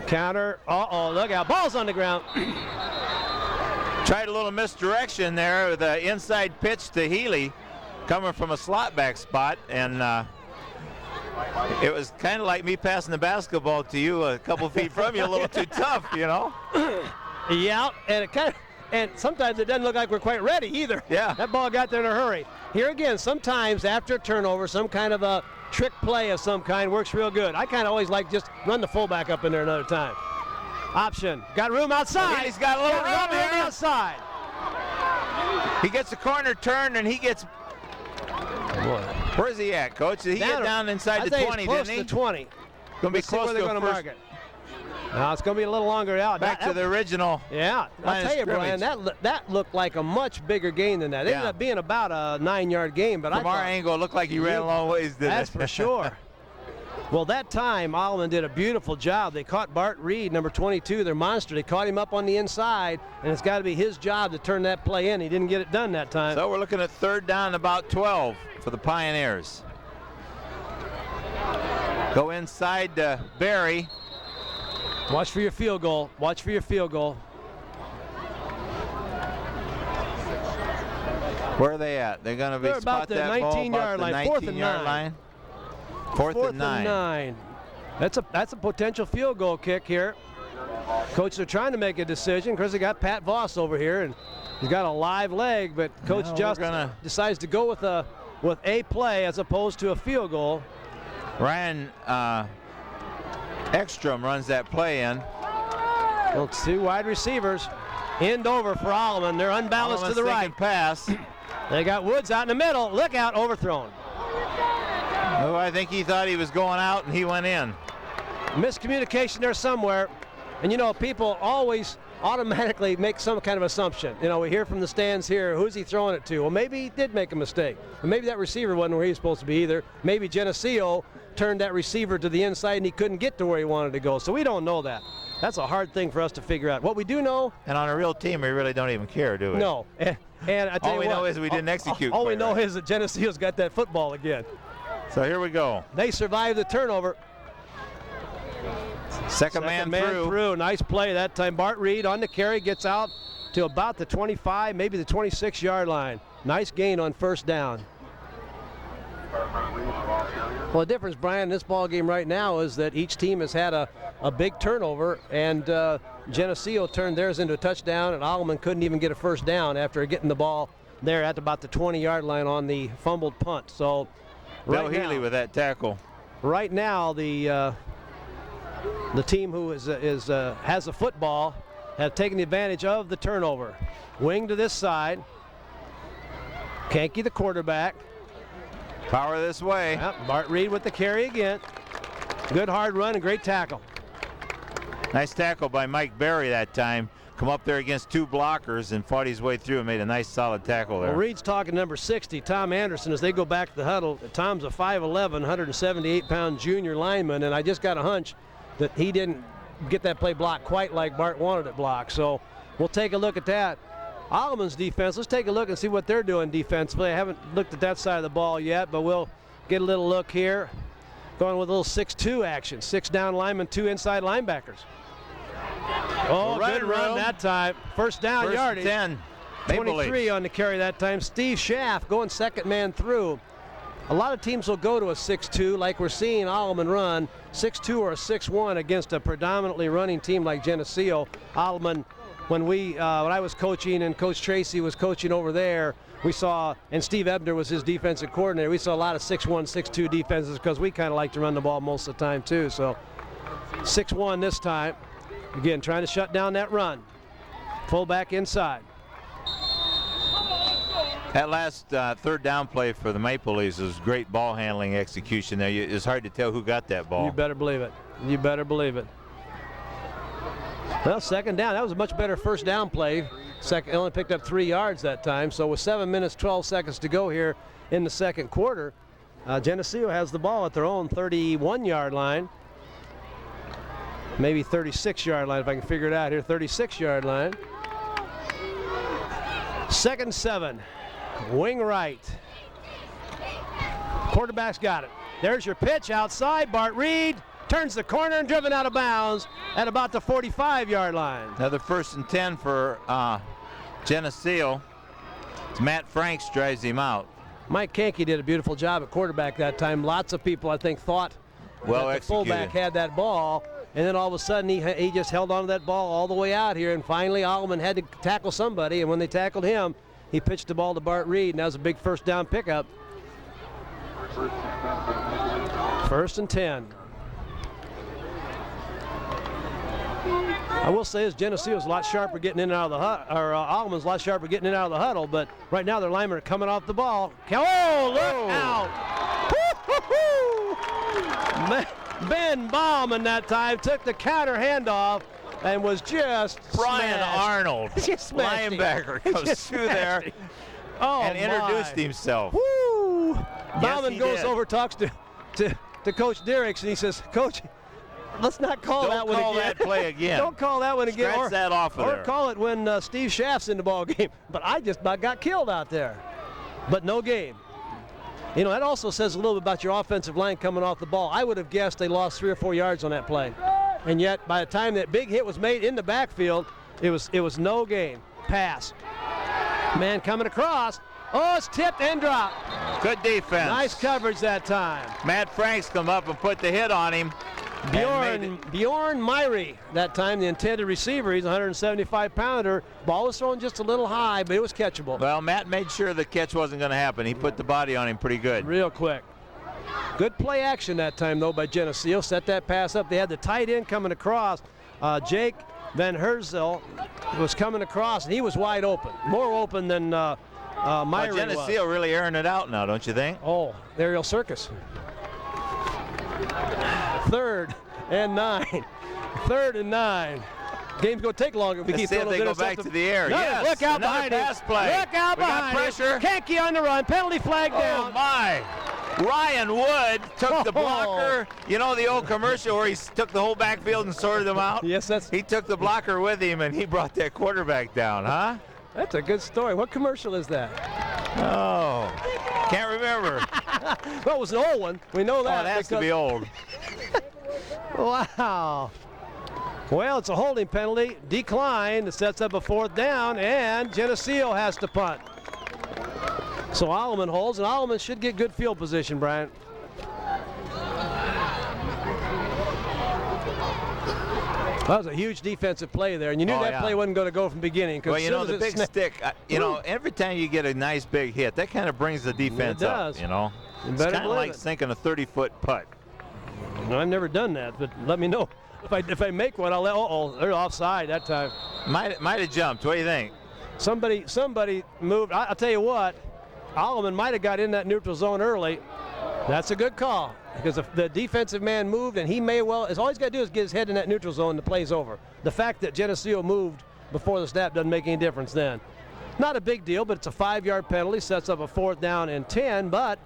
counter. Uh-oh, look out. Ball's on the ground. Tried a little misdirection there with the inside pitch to Healy coming from a slot back spot, and it was kind of like me passing the basketball to you a couple feet from you, a little too tough, you know? Yeah, and sometimes it doesn't look like we're quite ready either. Yeah. That ball got there in a hurry. Here again, sometimes after a turnover, some kind of a trick play of some kind works real good. I kind of always like just run the fullback up in there another time. Option. Got room outside. He's got a little room here. Outside. He gets the corner turn, and he gets... Where's he at, Coach? Did he get down inside the 20, didn't he? To 20. Going to be close to a first. Now it's going to be a little longer out. Back to the original. Yeah, I'll tell you, Brian, that looked like a much bigger gain than that. It ended up being about a 9-yard gain, but from our angle, it looked like he ran a long ways, didn't it? That's for sure. Well, that time, Alleman did a beautiful job. They caught Bart Reed, number 22, their monster. They caught him up on the inside, and it's got to be his job to turn that play in. He didn't get it done that time. So we're looking at 3rd down, about 12 for the Pioneers. Go inside to Barry. Watch for your field goal. Watch for your field goal. Where are they at? They're going to be about the 19-yard line. 19-yard line. Fourth and nine. That's a potential field goal kick here. Coach, they're trying to make a decision because they got Pat Voss over here, and he's got a live leg, but Coach decides to go with a play as opposed to a field goal. Ryan Ekstrom runs that play in. Well, 2 wide receivers. End over for Alleman. They're unbalanced to the right. Pass. They got Woods out in the middle. Look out, overthrown. Oh, I think he thought he was going out and he went in. Miscommunication there somewhere. And you know, people always automatically make some kind of assumption. You know, we hear from the stands here, who's he throwing it to? Well, maybe he did make a mistake. Or maybe that receiver wasn't where he was supposed to be either. Maybe Geneseo turned that receiver to the inside and he couldn't get to where he wanted to go. So we don't know that. That's a hard thing for us to figure out. What we do know... And on a real team, we really don't even care, do we? No. And I tell you what, all we know is we didn't execute. All we know is that Geneseo's got that football again. So here we go. They survived the turnover. Second man through. Nice play that time. Bart Reed on the carry, gets out to about the 25, maybe the 26-yard line. Nice gain on 1st down. Well, the difference, Brian, in this ball game right now is that each team has had a big turnover, and Geneseo turned theirs into a touchdown, and Alleman couldn't even get a 1st down after getting the ball there at about the 20-yard line on the fumbled punt. So Bill Healy with that tackle. Right now, the team who has the football have taken advantage of the turnover. Wing to this side. Kanke, the quarterback. Power this way. Yep, Bart Reed with the carry again. Good hard run and great tackle. Nice tackle by Mike Berry that time. Come up there against 2 blockers and fought his way through and made a nice solid tackle there. Well, Reed's talking number 60, Tom Anderson, as they go back to the huddle. Tom's a 5'11", 178-pound junior lineman, and I just got a hunch that he didn't get that play blocked quite like Bart wanted it blocked. So we'll take a look at that. Alleman's defense, let's take a look and see what they're doing defensively. I haven't looked at that side of the ball yet, but we'll get a little look here. Going with a little 6-2 action. 6 down linemen, 2 inside linebackers. Oh, good run that time. 1st down yardage. 10. 23 on the carry that time. Steve Schaff going 2nd man through. A lot of teams will go to a 6-2 like we're seeing Alleman run. 6-2 or a 6-1 against a predominantly running team like Geneseo. Alleman, when I was coaching and Coach Tracy was coaching over there, we saw, and Steve Ebner was his defensive coordinator, we saw a lot of 6-1, 6-2 defenses because we kind of like to run the ball most of the time too. So 6-1 this time. Again, trying to shut down that run. Fullback inside. That last 3rd down play for the Maple Leafs was great ball handling execution there. It's hard to tell who got that ball. You better believe it. You better believe it. Well, 2nd down, that was a much better 1st down play. Only picked up 3 yards that time. So with 7 minutes, 12 seconds to go here in the 2nd quarter, Geneseo has the ball at their own 31-yard line. Maybe 36-yard line if I can figure it out here. 36-yard line. 2nd 7. Wing right. Quarterback's got it. There's your pitch outside. Bart Reed turns the corner and driven out of bounds at about the 45-yard line. Another 1st and 10 for Geneseo. Matt Franks drives him out. Mike Kankey did a beautiful job at quarterback that time. Lots of people, I think, thought well that the fullback had that ball, and then all of a sudden he just held on to that ball all the way out here, and finally Alleman had to tackle somebody, and when they tackled him, he pitched the ball to Bart Reed, and that was a big first down pickup. 1st and 10. I will say this, Geneseo's a lot sharper getting in and out of the huddle, or Alleman's a lot sharper getting in and out of the huddle, but right now their linemen are coming off the ball. Oh, look out! Ben Bauman that time took the counter handoff and was just Brian smashed. Arnold, linebacker, comes through there and introduced himself. Woo! Yes, Bauman goes over, talks to Coach Derricks, and he says, Coach, let's not call that one again. Don't call that play again. Don't call that one again. Scratch that off of or there. Call it when Steve Schaff's in the ball game. But I just about got killed out there. But no game. You know, that also says a little bit about your offensive line coming off the ball. I would have guessed they lost 3 or 4 yards on that play. And yet, by the time that big hit was made in the backfield, it was no game. Pass. Man coming across. Oh, it's tipped and dropped. Good defense. Nice coverage that time. Matt Franks come up and put the hit on him. Bjorn Myrie, that time the intended receiver. He's a 175-pounder. Ball was thrown just a little high, but it was catchable. Well, Matt made sure the catch wasn't going to happen. He put the body on him pretty good. Real quick. Good play action that time, though, by Geneseo. Set that pass up. They had the tight end coming across. Jake Van Herzel was coming across, and he was wide open. More open than Myrie was. Geneseo really airing it out now, don't you think? Oh, aerial circus. 3rd and 9. 3rd and 9. Game's going to take longer. We keep see if they go back to the air. Yes, look out behind pass him. play. Look out we behind got pressure. Kankey on the run. Penalty flag down. Oh, my. Ryan Wood took the blocker. You know the old commercial where he took the whole backfield and sorted them out? Yes, he took the blocker with him, and he brought that quarterback down, huh? That's a good story. What commercial is that? Oh, can't remember. Well, it was an old one. We know that. Oh, it has to be old. Wow. Well, it's a holding penalty. Declined. It sets up a 4th down, and Geneseo has to punt. So Alleman holds, and Alleman should get good field position, Brian. That was a huge defensive play there, and you knew that play wasn't going to go from the beginning. Well, you know, the big stick, you know, every time you get a nice big hit, that kind of brings the defense up, you know. It's kind of like sinking a 30-foot putt. No, I've never done that, but let me know. If I make one, I'll let, they're offside that time. Might have jumped. What do you think? Somebody moved. I'll tell you what, Alleman might have got in that neutral zone early. That's a good call because if the defensive man moved, and he may well, all he's got to do is get his head in that neutral zone and the play's over. The fact that Geneseo moved before the snap doesn't make any difference then. Not a big deal, but it's a 5-yard penalty, sets up a 4th down and 10, but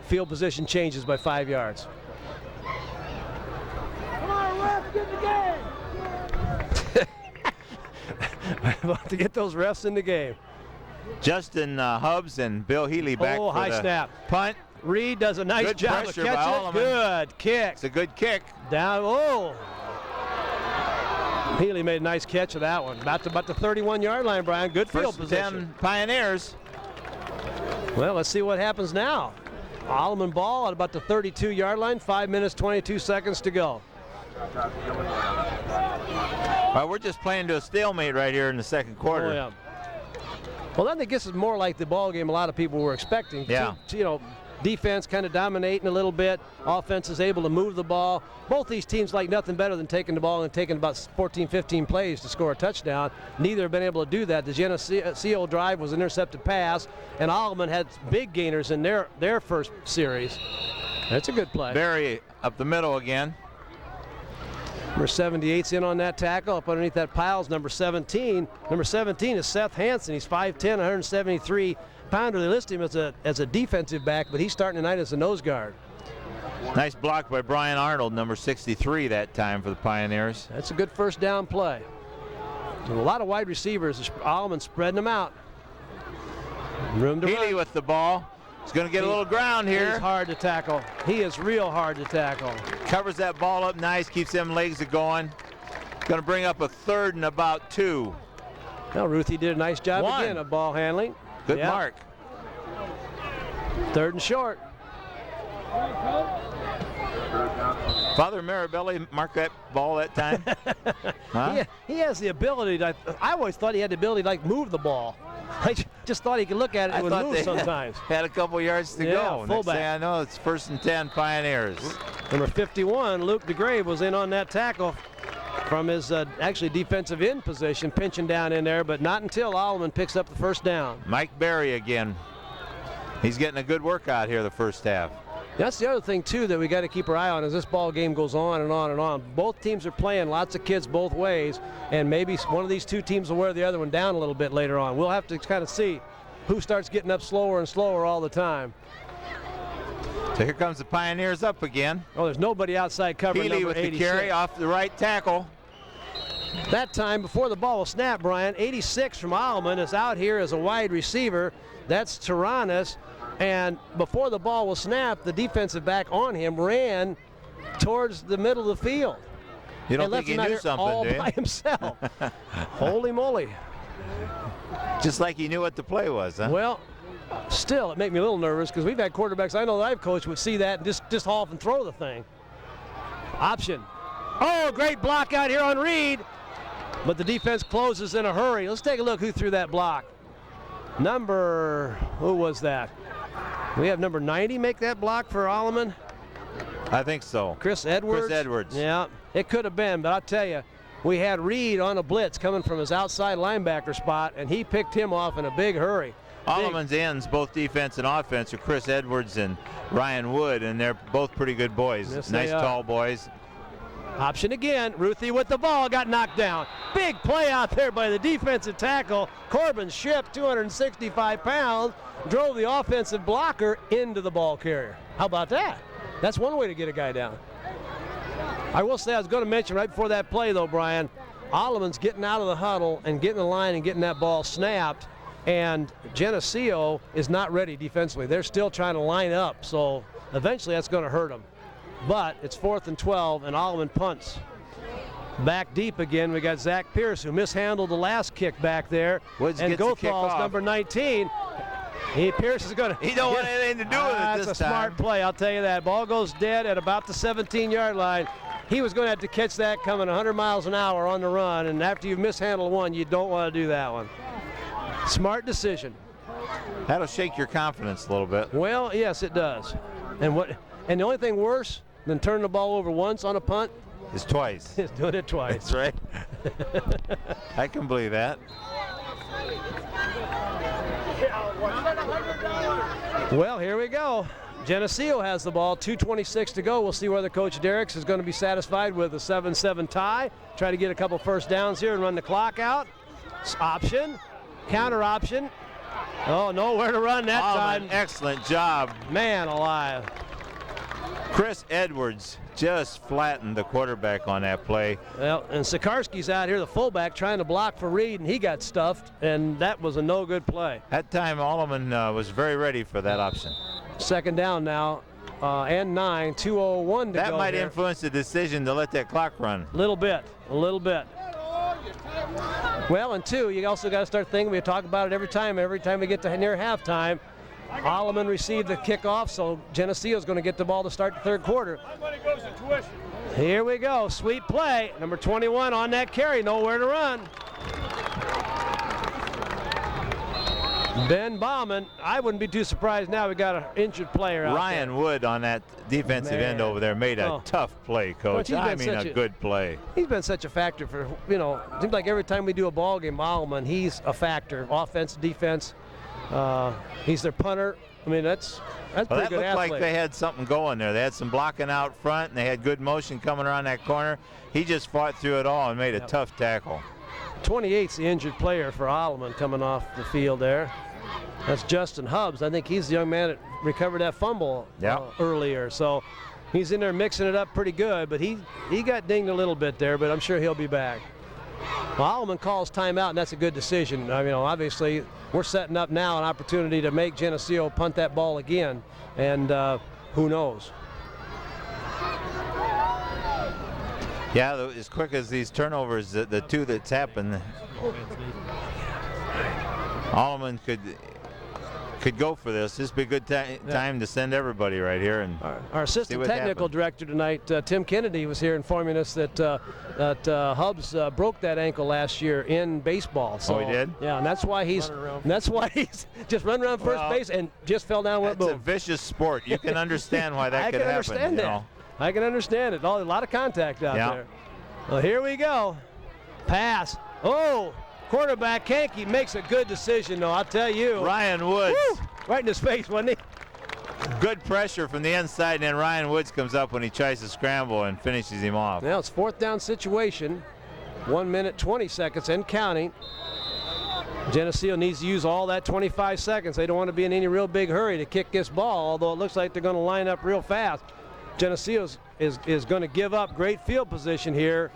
field position changes by 5 yards. Come on, refs, get in the game. About to get those refs in the game. Justin Hubbs and Bill Healy back for high the snap. Punt. Reed does a nice job of catching it. Good kick. It's a good kick. Down. Oh. Healy made a nice catch of that one. About the 31-yard line, Brian. Good field position. 10 Pioneers. Well, let's see what happens now. Alleman ball at about the 32-yard line. 5 minutes, 22 seconds to go. Well, we're just playing to a stalemate right here in the second quarter. Oh, yeah. Well, then I guess it's more like the ball game a lot of people were expecting. Yeah. You know, defense kind of dominating a little bit. Offense is able to move the ball. Both these teams like nothing better than taking the ball and taking about 14, 15 plays to score a touchdown. Neither have been able to do that. The Geneseo drive was an intercepted pass, and Alleman had big gainers in their first series. That's a good play. Barry up the middle again. Number 78's in on that tackle. Up underneath that pile is number 17. Number 17 is Seth Hanson. He's 5'10", 173-pounder. They list him as a defensive back, but he's starting tonight as a nose guard. Nice block by Brian Arnold, number 63 that time for the Pioneers. That's a good first down play. And a lot of wide receivers. Alleman spreading them out. Room to Healy run. with the ball. He's going to get a little ground here. He's hard to tackle. He is real hard to tackle. Covers that ball up nice, keeps them legs going. Going to bring up a 3rd and about 2. Well, Ruthie did a nice job again of ball handling. Good mark. 3rd and short. Father Marabelli marked that ball that time. Huh? He has the ability to, I always thought he had the ability to like move the ball. I just thought he could look at it and it would move sometimes. Had a couple yards to go. Fullback. Next thing I know, it's 1st and 10 Pioneers. Number 51, Luke DeGrave, was in on that tackle from his actually defensive end position, pinching down in there, but not until Alleman picks up the 1st down. Mike Berry again. He's getting a good workout here the 1st half. That's the other thing, too, that we got to keep our eye on as this ball game goes on and on and on. Both teams are playing lots of kids both ways, and maybe one of these two teams will wear the other one down a little bit later on. We'll have to kind of see who starts getting up slower and slower all the time. So here comes the Pioneers up again. Oh, there's nobody outside covering Healy number with 86. the carry off the right tackle. That time, before the ball was snapped, Brian, 86 from Alleman is out here as a wide receiver. That's Tyrannus. And before the ball was snapped, the defensive back on him ran towards the middle of the field. You don't think he knew something, all do you? by himself. Holy moly. Just like he knew what the play was, huh? Well, still, it made me a little nervous because we've had quarterbacks I know that I've coached would see that and just haul off and throw the thing. Option. Oh, great block out here on Reed. But the defense closes in a hurry. Let's take a look who threw that block. Who was that? We have number 90 make that block for Alleman. I think so. Chris Edwards. Chris Edwards. Yeah, it could have been, but I'll tell you, we had Reed on a blitz coming from his outside linebacker spot, and he picked him off in a big hurry. Alleman's ends, both defense and offense, are Chris Edwards and Ryan Wood, and they're both pretty good boys. Yes, nice they are. tall boys. Option again. Ruthie with the ball, got knocked down. Big play out there by the defensive tackle. Corbin Ship, 265 pounds, drove the offensive blocker into the ball carrier. How about that? That's one way to get a guy down. I will say, I was going to mention right before that play, though, Brian, Alleman's getting out of the huddle and getting the line and getting that ball snapped, and Geneseo is not ready defensively. They're still trying to line up, so eventually that's going to hurt them. But it's 4th and 12, and Alleman punts. Back deep again, we got Zach Pierce, who mishandled the last kick back there. Woods and gets the kick Gothals, off. number 19. Pierce is going to. He don't want anything to do with it this time. That's a smart play, I'll tell you that. Ball goes dead at about the 17-yard line. He was going to have to catch that coming 100 miles an hour on the run, and after you've mishandled one, you don't want to do that one. Smart decision. That'll shake your confidence a little bit. Well, yes, it does. And the only thing worse than turning the ball over once on a punt is twice. is doing it twice. That's right. I can believe that. Well, here we go. Geneseo has the ball, 2:26 to go. We'll see whether Coach Derricks is going to be satisfied with a 7-7 tie. Try to get a couple first downs here and run the clock out. Option, counter option. Oh, nowhere to run that time. Excellent job. Man alive. Chris Edwards just flattened the quarterback on that play. Well, and Sikarski's out here, the fullback, trying to block for Reed, and he got stuffed, and that was a no-good play. That time, Alleman was very ready for that option. 2nd down now, and 9, 2:01 to go. That might here. influence the decision to let that clock run. A little bit. Well, and 2, you also got to start thinking, we talk about it every time we get to near halftime. Alleman received the kickoff, so Geneseo's going to get the ball to start the 3rd quarter. Here we go, sweet play. Number 21 on that carry, nowhere to run. Ben Bauman, I wouldn't be too surprised now we got an injured player out Ryan there. Wood on that defensive end over there made a tough play, Coach. I mean, a good play. He's been such a factor for, it seems like every time we do a ball game, Alleman, he's a factor. Offense, defense. He's their punter. I mean, that's pretty that good looked athlete. like they had something going there. They had some blocking out front, and they had good motion coming around that corner. He just fought through it all and made a tough tackle. 28's the injured player for Alleman coming off the field there. That's Justin Hubbs. I think he's the young man that recovered that fumble earlier. So he's in there mixing it up pretty good, but he got dinged a little bit there, but I'm sure he'll be back. Well, Alleman calls timeout, and that's a good decision. Obviously, we're setting up now an opportunity to make Geneseo punt that ball again, and who knows? Yeah, as quick as these turnovers, the two that's happened. Alleman could go for this. This would be a good time to send everybody right here. And our assistant technical director tonight, Tim Kennedy, was here informing us that Hubbs broke that ankle last year in baseball. So, he did? Yeah, and that's why he's just running around first base and just fell down. It's a vicious sport. You can understand why that could happen. Understand that. I can understand it. A lot of contact out there. Well, here we go. Pass. Oh. Quarterback Kankey makes a good decision, though, I'll tell you. Ryan Woods. Woo! Right in his face, wasn't he? Good pressure from the inside, and then Ryan Woods comes up when he tries to scramble and finishes him off. Now it's 4th down situation. 1 minute, 20 seconds and counting. Geneseo needs to use all that 25 seconds. They don't want to be in any real big hurry to kick this ball, although it looks like they're going to line up real fast. Geneseo is going to give up great field position here.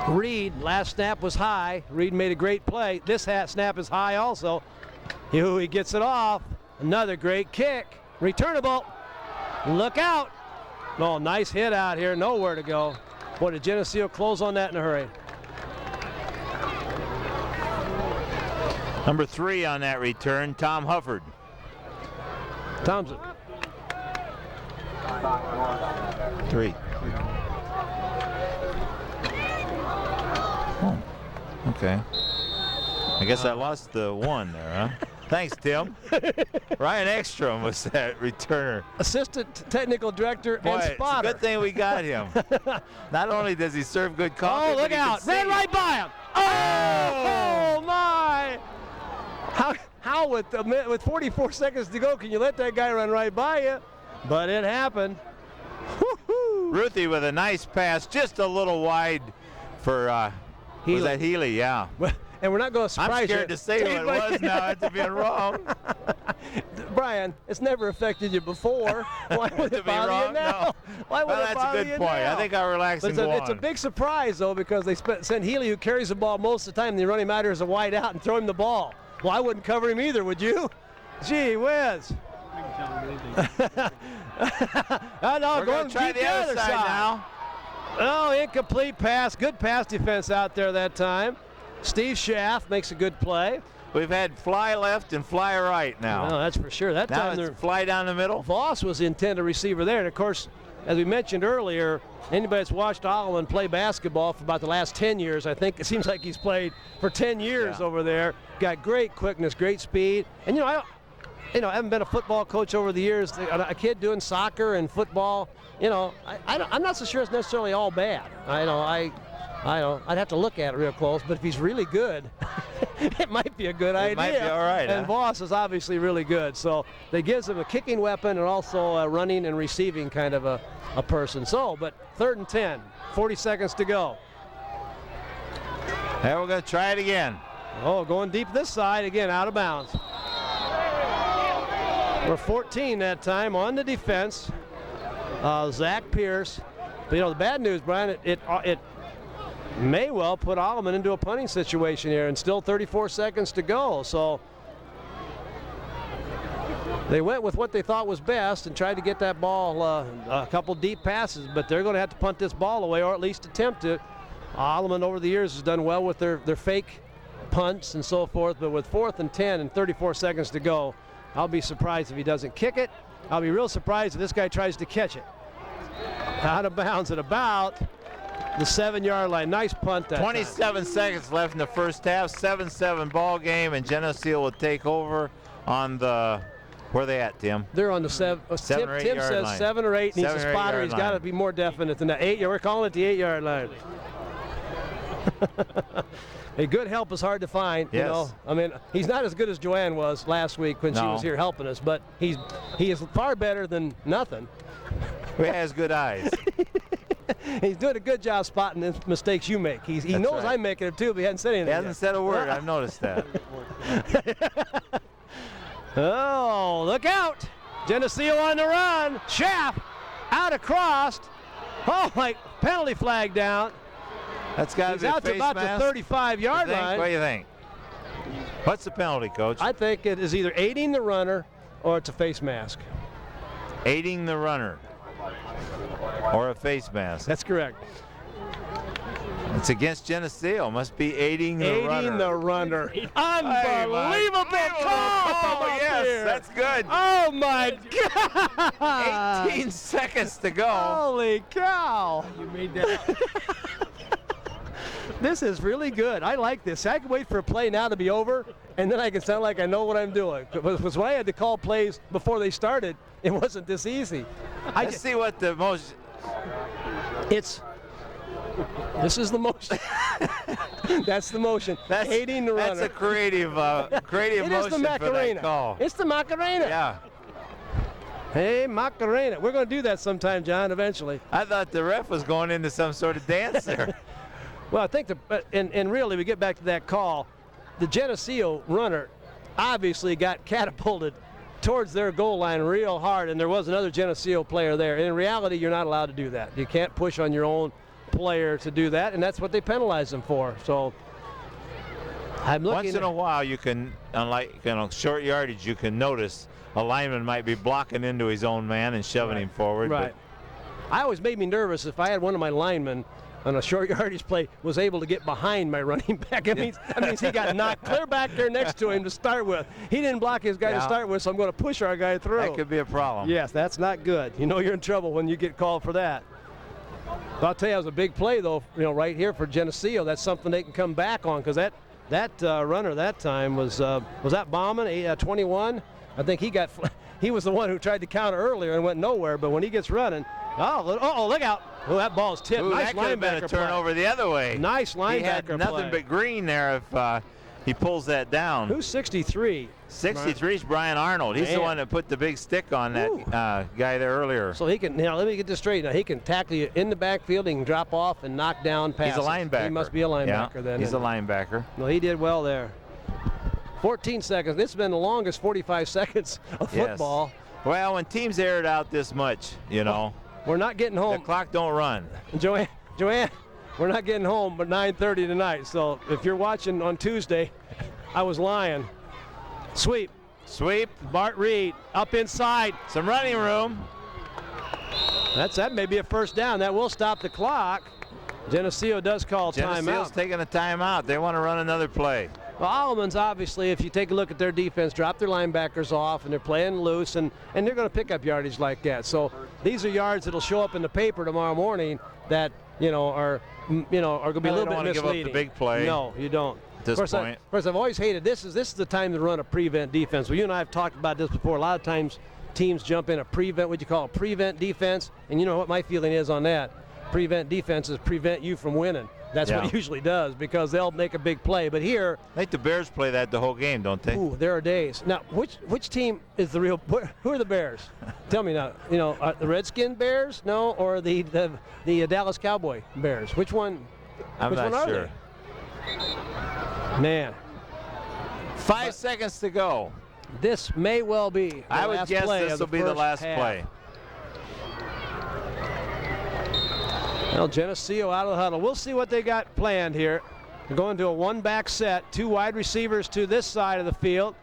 Reed, last snap was high. Reed made a great play. This snap is high also. He gets it off. Another great kick. Returnable. Look out. Oh, nice hit out here. Nowhere to go. Boy, did Geneseo close on that in a hurry. Number 3 on that return, Tom Hufford. Thompson. 3. Oh, okay. I guess I lost the 1 there, huh? Thanks, Tim. Ryan Ekstrom was that returner. Assistant technical director and spotter. It's a good thing we got him. Not only does he serve good coffee, oh, look out. Ran right by him. Oh, my. How with 44 seconds to go can you let that guy run right by you? But it happened. Woo-hoo. Ruthie with a nice pass, just a little wide for was that Healy? Yeah. And we're not going to surprise you. I'm scared to say what it was now after being wrong. Brian, it's never affected you before. Why would it bother you now? No. Why would it bother you now? That's a good point. I think I'll relax and go on. It's a big surprise, though, because they send Healy, who carries the ball most of the time, and they run him out here as a wide out and throw him the ball. Well, I wouldn't cover him either, would you? Gee whiz. We're going to try the other side now. Oh, incomplete pass. Good pass defense out there that time. Steve Schaff makes a good play. We've had fly left and fly right now. No, that's for sure. That now time it's fly down the middle. Voss was the intended receiver there. And, of course, as we mentioned earlier, anybody that's watched Alleman play basketball for about the last 10 years, I think it seems like he's played for 10 years over there. Got great quickness, great speed. And, I haven't been a football coach over the years. A kid doing soccer and football, I'm not so sure it's necessarily all bad. I'd have to look at it real close, but if he's really good, it might be a good idea. It might be all right. And Voss is obviously really good. So they gives him a kicking weapon and also a running and receiving kind of a person. So, but 3rd and 10, 40 seconds to go. Now we're going to try it again. Oh, going deep this side, again, out of bounds. We're 14 that time on the defense. Zach Pierce. But, the bad news, Brian, it may well put Alleman into a punting situation here, and still 34 seconds to go. So they went with what they thought was best and tried to get that ball a couple deep passes, but they're going to have to punt this ball away or at least attempt it. Alleman over the years has done well with their fake punts and so forth, but with 4th and 10 and 34 seconds to go, I'll be surprised if he doesn't kick it. I'll be real surprised if this guy tries to catch it. Out of bounds at about the 7-yard line. Nice punt that 27 seconds left in the first half. 7-7 ball game, and Geneseo will take over on the. Where are they at, Tim? They're on the 7 or 8 Tim says line. 7 or 8. Needs a spotter. He's got to be more definite than that. 8. We're calling it the 8-yard line. A good help is hard to find. Yes. He's not as good as Joanne was last week when she was here helping us, but he is far better than nothing. He has good eyes. He's doing a good job spotting the mistakes you make. He knows right. I'm making them too, but he hasn't said anything. He hasn't said a word. I've noticed that. Oh, look out. Geneseo on the run. Schaff out across. Oh, penalty flag down. That's got to be out to about mask. The 35-yard line. What do you think? What's the penalty, Coach? I think it is either aiding the runner or it's a face mask. Aiding the runner or a face mask. That's correct. It's against Geneseo. Must be aiding the runner. Aiding the runner. Unbelievable call! Oh, yes, that's good. Oh, my God! 18 seconds to go. Holy cow! You made that. This is really good. I like this. I can wait for a play now to be over, and then I can sound like I know what I'm doing. Because when I had to call plays before they started, it wasn't this easy. Let's see what the most... This is the motion. That's the motion. That's aiding the runner. That's a creative motion the for that call. It's the Macarena. Yeah. Hey, Macarena. We're going to do that sometime, John, eventually. I thought the ref was going into some sort of dance there. Well, I think, and really, we get back to that call. The Geneseo runner obviously got catapulted towards their goal line real hard, and there was another Geneseo player there. And in reality, you're not allowed to do that. You can't push on your own player to do that, and that's what they penalize them for. So I'm looking. Once in a while, you can, unlike short yardage, you can notice a lineman might be blocking into his own man and shoving him forward. Right. I always made me nervous if I had one of my linemen on a short yardage play was able to get behind my running back. That means he got knocked clear back there next to him to start with. He didn't block his guy to start with, so I'm going to push our guy through. That could be a problem. Yes, that's not good. You know you're in trouble when you get called for that. But I'll tell you, it was a big play, though, right here for Geneseo. That's something they can come back on, because that runner that time was that Bauman, 21? I think he was the one who tried to counter earlier and went nowhere, but when he gets running, look out. Oh, that ball's tipped. Ooh, nice that could have been a turnover the other way. Nice linebacker He had nothing but green there if he pulls that down. Who's 63? 63 is Brian Arnold. He's the one that put the big stick on that guy there earlier. So he can, let me get this straight. Now, he can tackle you in the backfield. He can drop off and knock down passes. He's a linebacker. He must be a linebacker then. He's a linebacker. No, he did well there. 14 seconds. This has been the longest 45 seconds of football. Yes. Well, when teams air it out this much, we're not getting home. The clock don't run. Joanne, we're not getting home but 9:30 tonight. So if you're watching on Tuesday, I was lying. Sweep. Bart Reed up inside. Some running room. That may be a first down. That will stop the clock. Geneseo does call timeout. Geneseo's taking a timeout. They want to run another play. Well, Alleman's obviously, if you take a look at their defense, drop their linebackers off, and they're playing loose, and they're going to pick up yardage like that. So these are yards that'll show up in the paper tomorrow morning that are going to be a little bit misleading. You don't want to give up the big play. No, you don't. At this point. Of course, I've always hated this is the time to run a prevent defense. Well, you and I have talked about this before. A lot of times teams jump in a prevent, what you call a prevent defense, and you know what my feeling is on that. Prevent defenses prevent you from winning. That's what it usually does, because they'll make a big play. But here, I think the Bears play that the whole game, don't they? Ooh, there are days. Now, which team is the real? Who are the Bears? Tell me now. The Redskin Bears? No, or the Dallas Cowboy Bears? Which one? I'm not sure. Man, 5 seconds to go. This may well be the I would last guess play this will be the last play. Well, Geneseo out of the huddle. We'll see what they got planned here. They're going to a one-back set. 2 wide receivers to this side of the field.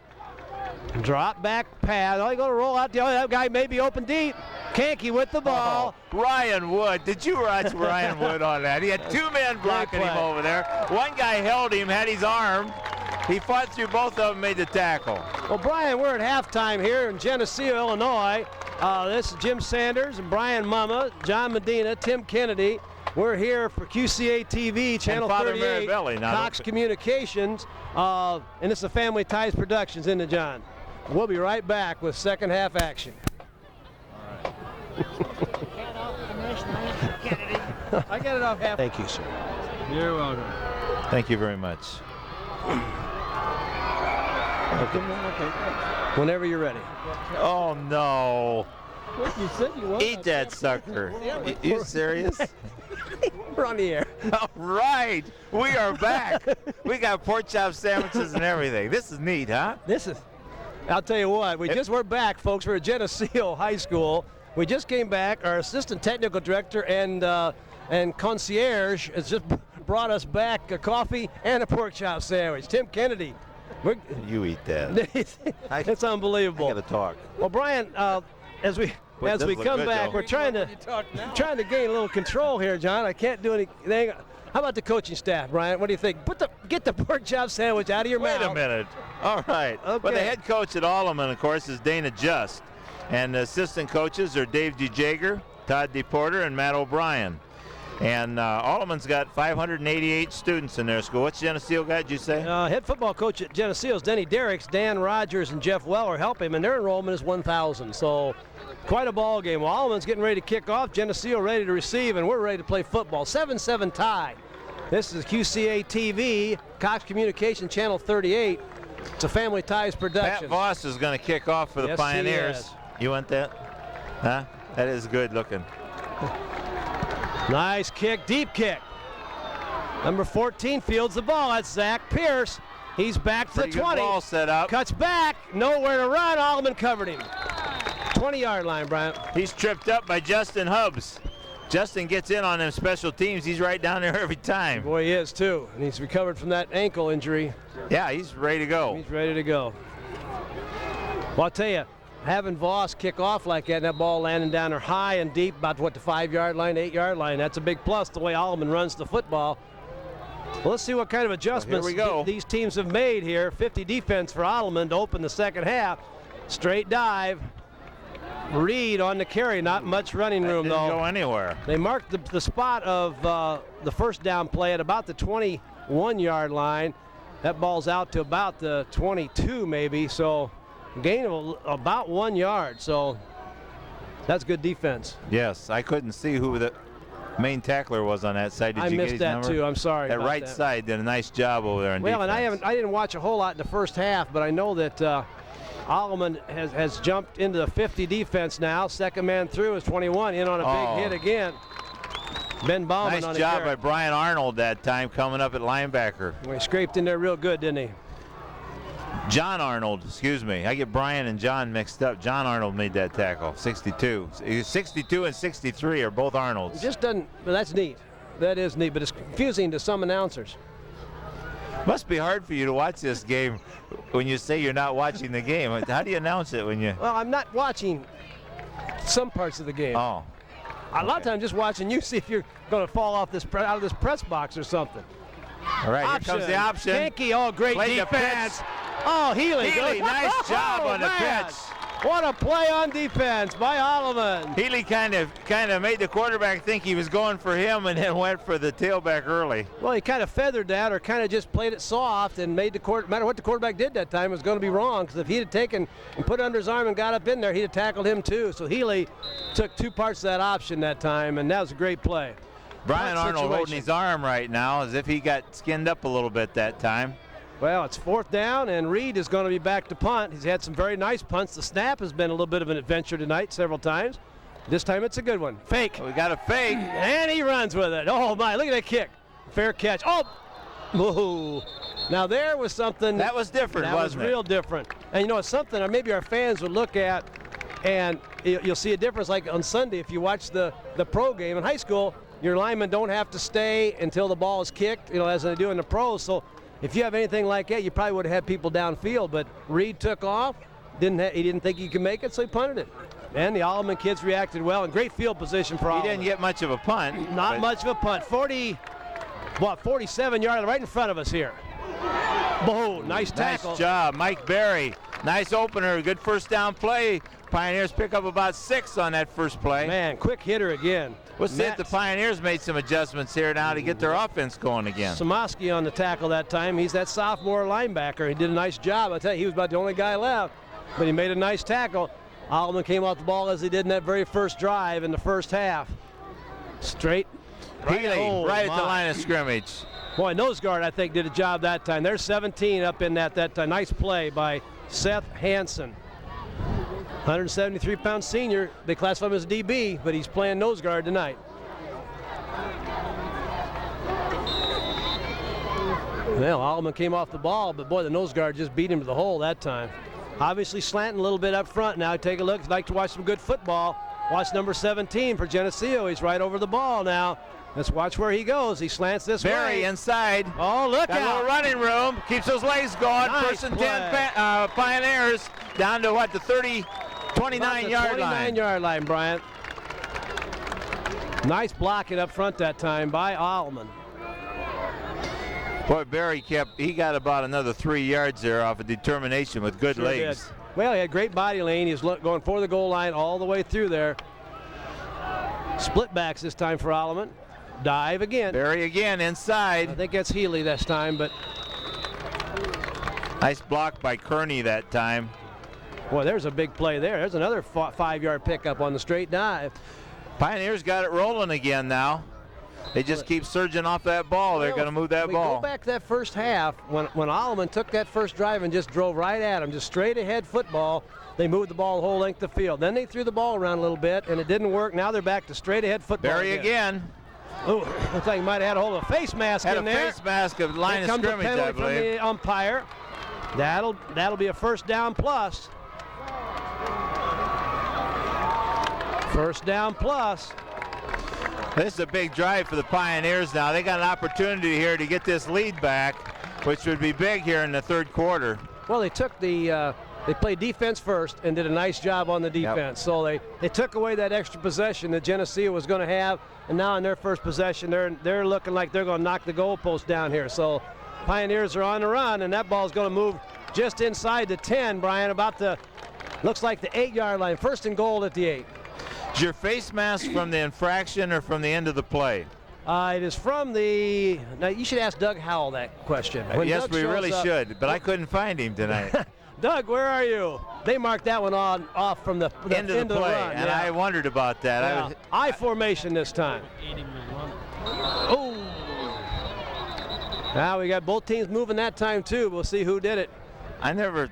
Drop back pass. Oh, they're going to roll out. That guy may be open deep. Kanke with the ball. Ryan Wood. Did you watch Ryan Wood on that? He had 2 men blocking him over there. One guy held him, had his arm. He fought through both of them, made the tackle. Well, Brian, we're at halftime here in Geneseo, Illinois. This is Jim Sanders and Brian Mumma, John Medina, Tim Kennedy. We're here for QCA TV, Channel 38, Cox Communications, and it's a Family Ties Productions, isn't it, John? We'll be right back with second half action. All right. I got it off half. Thank you, sir. You're welcome. Thank you very much. Okay. Whenever you're ready. Oh, no. What you said you wanted. Eat that sucker. You serious? We're on the air. All right. We are back. We got pork chop sandwiches and everything. This is neat, huh? I'll tell you what, we're back, folks. We're at Geneseo High School. We just came back. Our assistant technical director and concierge has just brought us back a coffee and a pork chop sandwich. Tim Kennedy. You eat that. It's unbelievable. I got to talk. Well, Brian, as we come back, we're trying to gain a little control here, John. I can't do anything. How about the coaching staff, Brian? What do you think? Get the pork chop sandwich out of your mouth. Wait a minute. All right. Okay. Well, the head coach at Alleman, of course, is Dana Just. And the assistant coaches are Dave DeJager, Todd DePorter, and Matt O'Brien. And Alleman's got 588 students in their school. What's Geneseo got, did you say? Head football coach at Geneseo is Denny Derricks. Dan Rogers and Jeff Weller help him, and their enrollment is 1,000. So quite a ball game. Well, Alleman's getting ready to kick off. Geneseo ready to receive, and we're ready to play football. 7-7 tie. This is QCA TV, Cox Communication Channel 38. It's a Family Ties production. Pat Voss is going to kick off for the Yes, Pioneers. he is. You want that? Huh? That is good looking. Nice kick, deep kick. Number 14 fields the ball. That's Zach Pierce. He's back to the Pretty good 20. ball set up. Cuts back, nowhere to run. Alleman covered him. 20-yard line, Bryant. He's tripped up by Justin Hubbs. Justin gets in on them special teams. He's right down there every time. Boy, he is too. And he's recovered from that ankle injury. Yeah, he's ready to go. He's ready to go. Well, I'll tell you, having Voss kick off like that, and that ball landing down there high and deep, about what, the 5-yard line, 8-yard line, that's a big plus the way Alleman runs the football. Well, let's see what kind of adjustments these teams have made here. 50 defense for Alleman to open the second half. Straight dive. Reed on the carry, not much running room though. Didn't go anywhere. They marked the spot of the first down play at about the 21-yard line. That ball's out to about the 22 maybe, so gain of about 1 yard, so that's good defense. Yes, I couldn't see who the main tackler was on that side. Did I you missed get his that number? too. I'm sorry. That about right that. side did a nice job over there in Well, defense. and I didn't watch a whole lot in the first half, but I know that Alleman has jumped into the 50 defense now. Second man through is 21, in on a big hit again. Ben Bauman nice on job the by Brian Arnold that time coming up at linebacker. He scraped in there real good, didn't he? John Arnold, excuse me. I get Brian and John mixed up. John Arnold made that tackle, 62. 62 and 63 are both Arnolds. It just doesn't, but that's neat. That is neat, but it's confusing to some announcers. Must be hard for you to watch this game when you say you're not watching the game. How do you announce it when you... Well, I'm not watching some parts of the game. Oh. A lot of times just watching you see if you're going to fall off this out of this press box or something. All right, here comes the option. Hankey, great Played the defense. pitch. Oh, Healy. Healy, nice job on the man. pitch. What a play on defense by Alleman. Healy kind of made the quarterback think he was going for him and then went for the tailback early. Well, he kind of feathered that or kind of just played it soft and made no matter what the quarterback did that time, it was going to be wrong, because if he'd have taken and put it under his arm and got up in there, he'd have tackled him too. So Healy took two parts of that option that time, and that was a great play. Brian Arnold holding his arm right now as if he got skinned up a little bit that time. Well, it's fourth down, and Reed is going to be back to punt. He's had some very nice punts. The snap has been a little bit of an adventure tonight several times. This time it's a good one. Fake. We got a fake. And he runs with it. Oh, my. Look at that kick. Fair catch. Oh! Whoa. Now, there was something. That was different, wasn't it? That was real different. And, you know, it's something maybe our fans would look at, and you'll see a difference. Like on Sunday, if you watch the pro game in high school, your linemen don't have to stay until the ball is kicked, as they do in the pros. So if you have anything like that, you probably would have had people downfield. But Reed took off. He didn't think he could make it, so he punted it. And the Alleman kids reacted well, and great field position for Alleman. He didn't get much of a punt. Not much of a punt. 47-yard right in front of us here. Boom, nice tackle. Nice job, Mike Berry. Nice opener, good first down play. Pioneers pick up about 6 on that first play. Man, quick hitter again. Let's see if the Pioneers made some adjustments here now to get their offense going again. Samoski on the tackle that time. He's that sophomore linebacker. He did a nice job. I tell you, he was about the only guy left, but he made a nice tackle. Alleman came off the ball as he did in that very first drive in the first half. Straight. Healy, right at the line of scrimmage. Boy, nose guard, I think, did a job that time. There's 17 up in that nice play by Seth Hanson. 173-pound senior. They classify him as a DB, but he's playing nose guard tonight. Well, Alleman came off the ball, but boy, the nose guard just beat him to the hole that time. Obviously slanting a little bit up front now. Take a look. If you'd like to watch some good football, watch number 17 for Geneseo. He's right over the ball now. Let's watch where he goes. He slants this way. Berry inside. Oh, look Got out. a little running room. Keeps those legs going. Nice First and play. 10 Pioneers down to what, the 29-yard line. 29-yard line, Bryant. Nice blocking up front that time by Alleman. Boy, Barry he got about another 3 yards there off of determination with good legs. Did. Well, he had great body lane. He's going for the goal line all the way through there. Split backs this time for Alleman. Dive again. Barry again inside. I think that's Healy this time, but nice block by Kearney that time. boy, there's a big play there. There's another 5-yard pickup on the straight dive. Pioneers got it rolling again now. They just keep surging off that ball. They're going to move that ball. Go back to that first half when Alleman took that first drive and just drove right at him, just straight ahead football. They moved the ball the whole length of the field. Then they threw the ball around a little bit, and it didn't work. Now they're back to straight ahead football. Barry again. Oh, looks like he might have had a hold of a face mask in there. Had a face mask of line of scrimmage, I believe. From the umpire. That'll be a first down plus. First down plus. This is a big drive for the Pioneers now. They got an opportunity here to get this lead back, which would be big here in the third quarter. Well, they took they played defense first and did a nice job on the defense. Yep. So they took away that extra possession that Geneseo was going to have, and now in their first possession, they're looking like they're going to knock the goalpost down here. So Pioneers are on the run, and that ball's going to move just inside the 10, Brian, looks like the 8-yard line. First and goal at the 8. Is your face mask from the infraction or from the end of the play? It is from the. Now you should ask Doug Howell that question. Yes, Doug we really should, but I couldn't find him tonight. Doug, where are you? They marked that one off from the end of the play, run, and I wondered about that. Yeah. I formation this time. Oh! Now we got both teams moving that time too. We'll see who did it. I never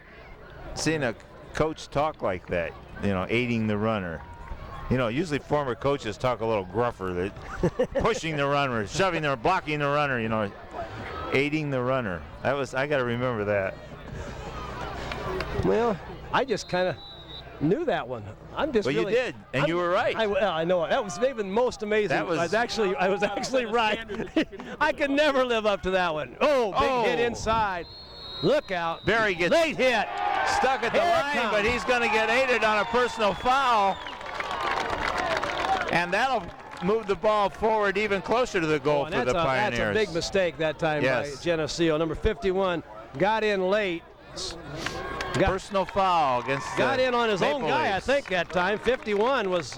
seen a coach talk like that. Aiding the runner. Usually former coaches talk a little gruffer, pushing the runner, shoving the, blocking the runner, aiding the runner. I got to remember that. Well, I just kind of knew that one. You did, and you were right. I know it. That was maybe the most amazing. I was actually right. I could never live up to that one. Oh, big hit inside. Look out. Barry gets late hit. Stuck at the line, but he's going to get aided on a personal foul. And that'll move the ball forward even closer to the goal for the Pioneers. That's a big mistake that time by Geneseo. Number 51 got in late. Personal foul against got in on his own guy, Leafs. I think, that time. 51 was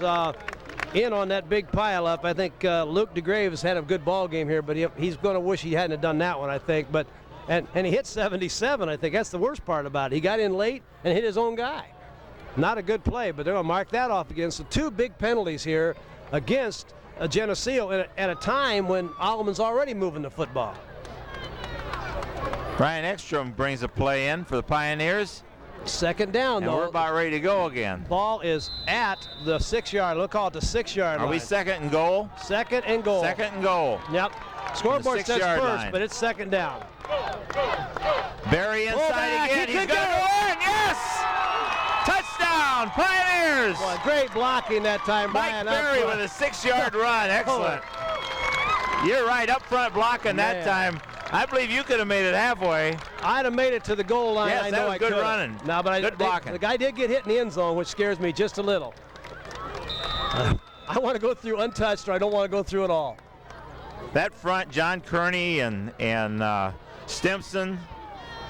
in on that big pileup. I think Luke DeGraves had a good ball game here, but he's going to wish he hadn't have done that one, I think. But and he hit 77, I think. That's the worst part about it. He got in late and hit his own guy. Not a good play, but they're going to mark that off again. So 2 big penalties here against Geneseo at a time when Alleman's already moving the football. Brian Ekstrom brings a play in for the Pioneers. Second down, and though. We're about ready to go again. Ball is at the 6-yard. We'll call it the 6-yard line. Are we second and goal? Second and goal. Second and goal. Yep. Scoreboard says first, line. but it's second down. Barry inside again. He's going to go in. Yes! Touchdown, Pioneers! Well, great blocking that time, Brian. Mike Barry with a 6-yard run. Excellent. You're right, up front blocking that time. I believe you could have made it halfway. I'd have made it to the goal line. Yes, that was good running. No, but good blocking. The guy did get hit in the end zone, which scares me just a little. I want to go through untouched, or I don't want to go through it all. That front, John Kearney and Stimson,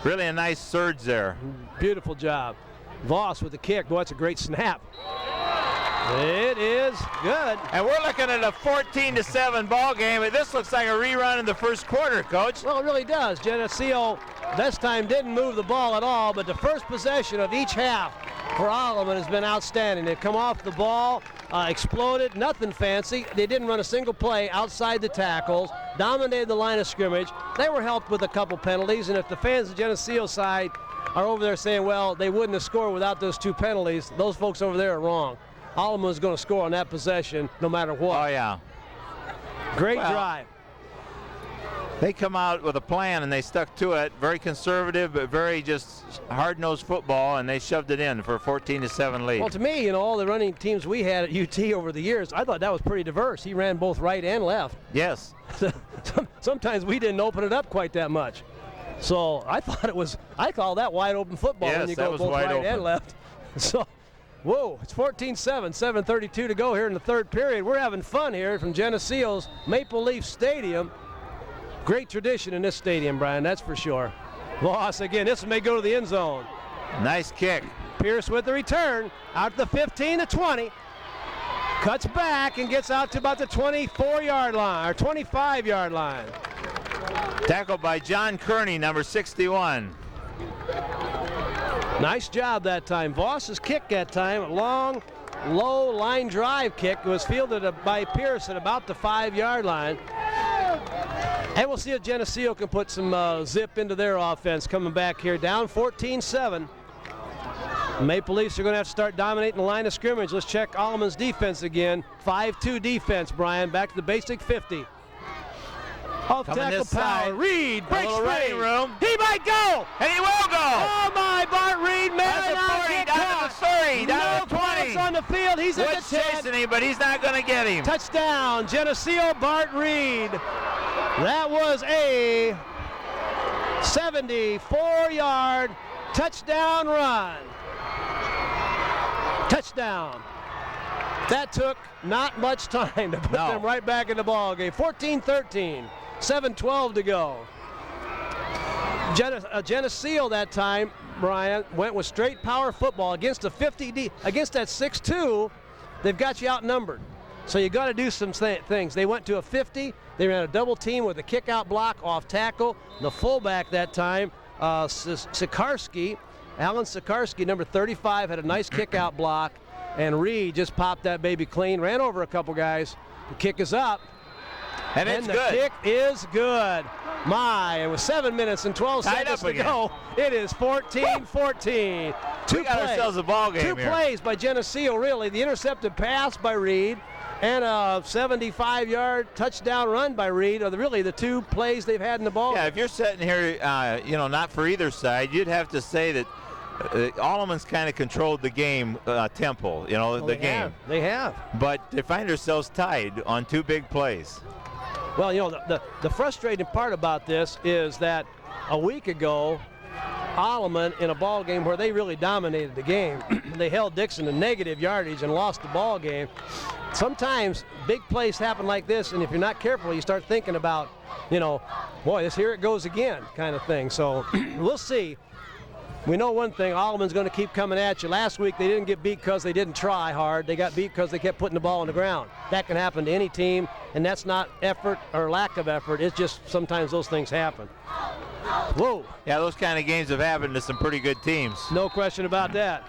really a nice surge there. Beautiful job. Voss with the kick. Boy, that's a great snap. It is good. And we're looking at a 14-7 ball game. This looks like a rerun in the first quarter, Coach. Well, it really does. Geneseo this time didn't move the ball at all, but the first possession of each half for Alleman has been outstanding. They've come off the ball, exploded, nothing fancy. They didn't run a single play outside the tackles, dominated the line of scrimmage. They were helped with a couple penalties, and if the fans of Geneseo side are over there saying, well, they wouldn't have scored without those 2 penalties, those folks over there are wrong. Alleman was going to score on that possession no matter what. Oh, yeah. Great drive. They come out with a plan, and they stuck to it. Very conservative, but very just hard-nosed football, and they shoved it in for a 14-7 lead. Well, to me, all the running teams we had at UT over the years, I thought that was pretty diverse. He ran both right and left. Yes. Sometimes we didn't open it up quite that much. So I call that wide open football when you go both right and left. So, whoa, it's 14-7, 7:32 to go here in the third period. We're having fun here from Geneseo's Maple Leaf Stadium. Great tradition in this stadium, Brian, that's for sure. Voss again, this may go to the end zone. Nice kick. Pierce with the return, out to the 15 to 20. Cuts back and gets out to about the 24-yard line, or 25-yard line. Tackled by John Kearney, number 61. Nice job that time. Voss's kick that time, a long, low line drive kick. It was fielded by Pierce at about the 5-yard line. And we'll see if Geneseo can put some zip into their offense coming back here. Down 14-7. Maple Leafs are going to have to start dominating the line of scrimmage. Let's check Alleman's defense again. 5-2 defense, Brian. Back to the basic 50. Off tackle power. Reed breaks free. Room. He might go. And he will go. Oh my, Bart Reed, man. That's a 40, down to the 30, down to the 20. On the field. He's at Wood's the 10. chasing him, but he's not going to get him. Touchdown, Geneseo, Bart Reed. That was a 74-yard touchdown run. Touchdown. That took not much time to put them right back in the ball game. 14-13, 7:12 to go. Geneseo that time, Brian, went with straight power football against a 50D. Against that 6'2", they've got you outnumbered. So you got to do some things. They went to a 50. They ran a double team with a kick out block off tackle. The fullback that time, Sikarsky, Alan Sikarsky, number 35, had a nice kick out block. And Reed just popped that baby clean, ran over a couple guys. The kick is up. And it's the good. Kick is good. My, it was 7 minutes and 12 seconds to go. It is 14-14. We got ourselves a ball game here. 2 plays by Geneseo, really. The intercepted pass by Reed and a 75-yard touchdown run by Reed are really the 2 plays they've had in the ball. Yeah, if you're sitting here, not for either side, you'd have to say that Alleman's kind of controlled the game tempo, the game. They have. But they find themselves tied on 2 big plays. Well, the frustrating part about this is that a week ago, Alleman, in a ball game where they really dominated the game, they held Dixon to negative yardage and lost the ball game. Sometimes big plays happen like this, and if you're not careful, you start thinking about, boy, here it goes again kind of thing. So we'll see. We know one thing, Alleman's going to keep coming at you. Last week they didn't get beat because they didn't try hard. They got beat because they kept putting the ball on the ground. That can happen to any team, and that's not effort or lack of effort. It's just sometimes those things happen. Whoa. Yeah, those kind of games have happened to some pretty good teams. No question about that.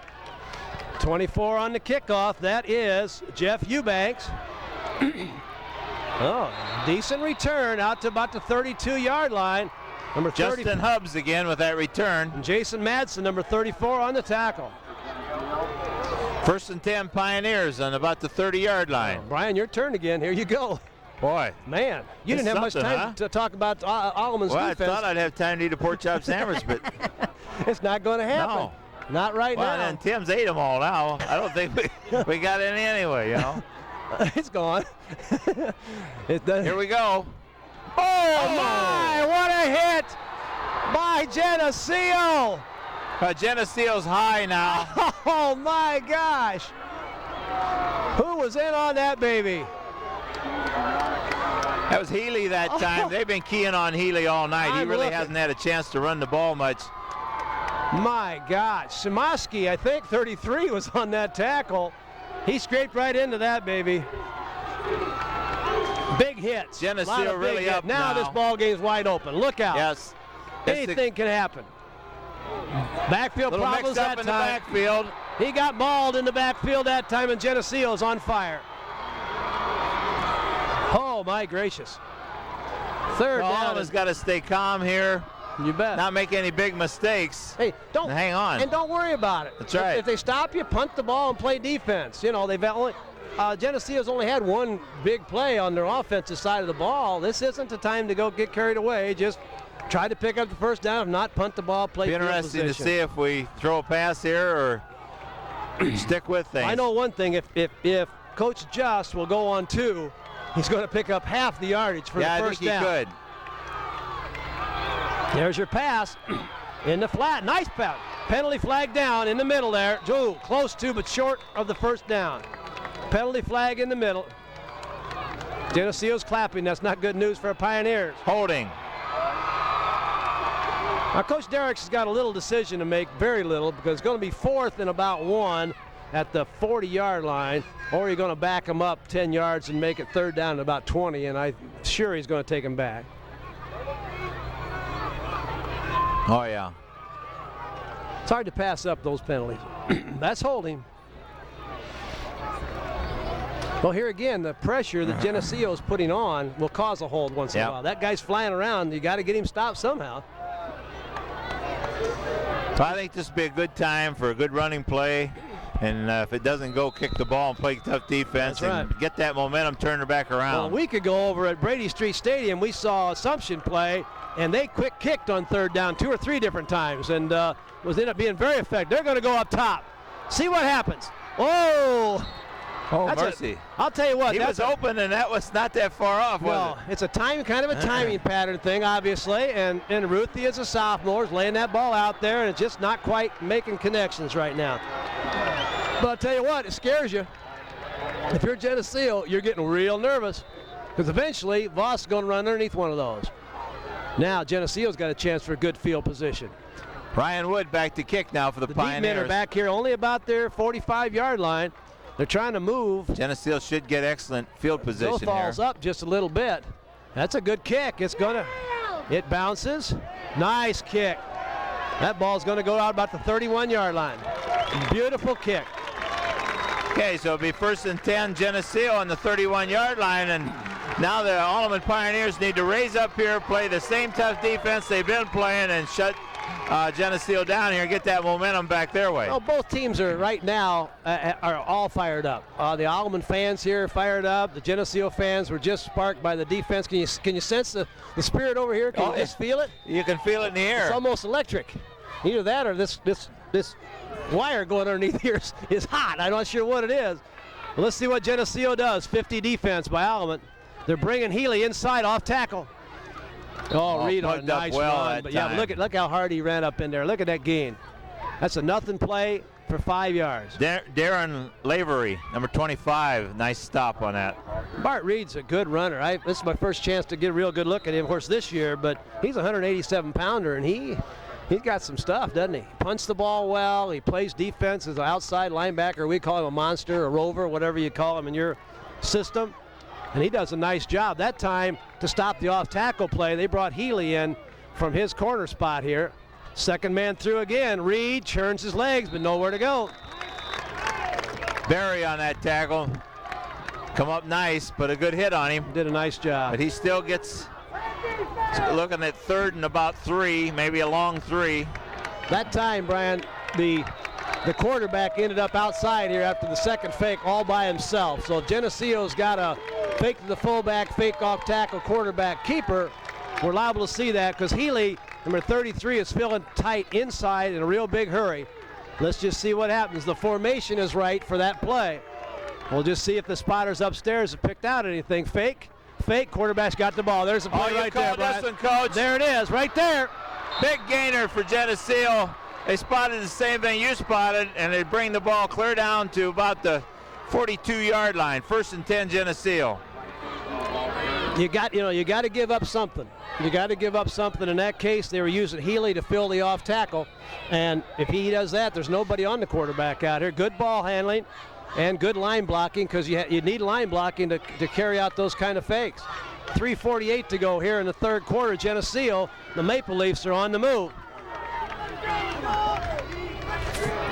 24 on the kickoff. That is Jeff Eubanks. Decent return out to about the 32-yard line. Number 30, Justin Hubbs again with that return. And Jason Madsen, number 34, on the tackle. 1st and 10 Pioneers on about the 30-yard line. Brian, your turn again. Here you go. Boy. Man, you didn't have much time to talk about Alleman's defense. I thought I'd have time to eat a pork chop sandwich, but it's not going to happen. No. Not right now. Well, and Tim's ate them all now. I don't think we got any anyway, It's gone. Here we go. Oh, my, what a hit by Geneseo. Geneseo's high now. Oh, my gosh. Who was in on that baby? That was Healy that time. They've been keying on Healy all night. He really hasn't had a chance to run the ball much. My gosh. Szymanski, I think 33 was on that tackle. He scraped right into that baby. Big hits. Geneseo really up now. This ball game's wide open. Look out. Yes. Anything can happen. Backfield problems that time. In the backfield. He got mauled in the backfield that time, and Geneseo's on fire. Oh, my gracious. Third down. Alleman's got to stay calm here. You bet. Not make any big mistakes. Hey, don't hang on. And don't worry about it. That's right. If they stop you, punt the ball and play defense. They've only Geneseo's only had one big play on their offensive side of the ball. This isn't the time to go get carried away. Just try to pick up the first down. If not, punt the ball, play field position. Be interesting to see if we throw a pass here or stick with things. I know one thing. If Coach Just will go on 2, he's going to pick up half the yardage for the first down. Yeah, I think he could. There's your pass in the flat. Nice pass. Penalty flag down in the middle there. Ooh, close to but short of the first down. Penalty flag in the middle. Geneseo's clapping. That's not good news for our Pioneers. Holding. Now, Coach Derricks has got a little decision to make, very little, because it's going to be 4th and about 1 at the 40-yard line, or you're going to back him up 10 yards and make it 3rd down at about 20, and I'm sure he's going to take him back. Oh, yeah. It's hard to pass up those penalties. That's holding. Well, here again, the pressure that Geneseo is putting on will cause a hold once in a while. That guy's flying around. You got to get him stopped somehow. So I think this would be a good time for a good running play. And if it doesn't go, kick the ball and play tough defense and get that momentum, turn it back around. Well, a week ago over at Brady Street Stadium, we saw Assumption play, and they quick kicked on 3rd down 2 or 3 different times, and was ended up being very effective. They're going to go up top. See what happens. Oh! Oh, mercy. I'll tell you what. He was open, and that was not that far off, was it? It's a kind of a timing pattern thing, obviously, and Ruthie is a sophomore, is laying that ball out there, and it's just not quite making connections right now. But I'll tell you what, it scares you. If you're Geneseo, you're getting real nervous, because eventually Voss is going to run underneath one of those. Now Geneseo's got a chance for a good field position. Ryan Wood back to kick now for the Pioneers. The deep men are back here only about their 45-yard line. They're trying to move. Geneseo should get excellent field position here. Falls up just a little bit. That's a good kick. It bounces. Nice kick. That ball's going to go out about the 31-yard line. Beautiful kick. Okay, so it'll be 1st and 10, Geneseo on the 31-yard line, and now the Alleman Pioneers need to raise up here, play the same tough defense they've been playing, and shut Geneseo down here and get that momentum back their way. Well, both teams are right now are all fired up. The Alleman fans here are fired up. The Geneseo fans were just sparked by the defense. Can you sense the spirit over here? Can you just feel it? You can feel it in the air. It's almost electric. Either that or this wire going underneath here is hot. I'm not sure what it is. Well, let's see what Geneseo does. 50 defense by Alleman. They're bringing Healy inside off tackle. Oh, Reed on a nice run. But yeah, look how hard he ran up in there. Look at that gain. That's a nothing play for 5 yards. Darren Lavery, number 25, nice stop on that. Bart Reed's a good runner. This is my first chance to get a real good look at him, of course, this year, but he's a 187-pounder, and he's got some stuff, doesn't he? Punts the ball well. He plays defense as an outside linebacker. We call him a monster, a rover, whatever you call him in your system. And he does a nice job. That time, to stop the off-tackle play, they brought Healy in from his corner spot here. Second man through again. Reed churns his legs, but nowhere to go. Barry on that tackle. Come up nice, but a good hit on him. Did a nice job. But he still gets looking at 3rd and about 3, maybe a long 3. That time, Brian, the quarterback ended up outside here after the second fake all by himself. So Geneseo's got a fake to the fullback, fake off tackle, quarterback, keeper. We're liable to see that because Healy, number 33, is feeling tight inside in a real big hurry. Let's just see what happens. The formation is right for that play. We'll just see if the spotters upstairs have picked out anything. Fake, quarterback's got the ball. There's a play right there, Brian. This one, Coach. There it is, right there. Big gainer for Geneseo. They spotted the same thing you spotted, and they bring the ball clear down to about the 42-yard line. 1st and 10, Geneseo. You got to give up something. You got to give up something. In that case, they were using Healy to fill the off tackle, and if he does that, there's nobody on the quarterback out here. Good ball handling and good line blocking, because you need line blocking to carry out those kind of fakes. 3:48 to go here in the 3rd quarter. Geneseo, the Maple Leafs are on the move.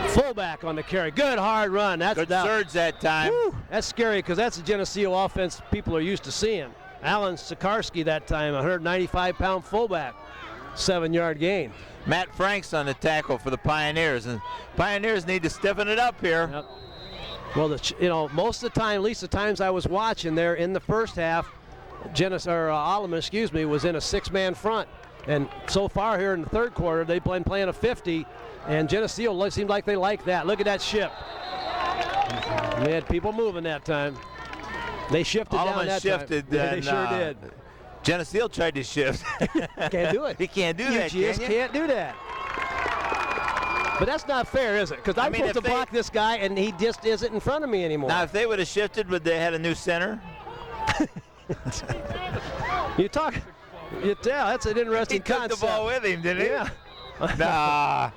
Fullback on the carry. Good hard run. That's good surge that time. Woo, that's scary because that's the Geneseo offense people are used to seeing. Alan Sikorsky that time, 195-pound fullback. 7-yard gain. Matt Franks on the tackle for the Pioneers, and Pioneers need to stiffen it up here. Yep. Well, most of the time, at least the times I was watching there in the first half, Alleman, was in a 6-man front. And so far here in the 3rd quarter, they've been playing a 50, and Geneseo seemed like they like that. Look at that shift. They had people moving that time. They shifted down that shifted, time. They sure did. Geneseo tried to shift. Can't do it. He can't do that, You just can't do that. But that's not fair, is it? Because I'm supposed to block this guy, and he just isn't in front of me anymore. Now, if they would have shifted, would they had a new center? Yeah, that's an interesting concept. He took the ball with him, didn't he? Yeah. Nah.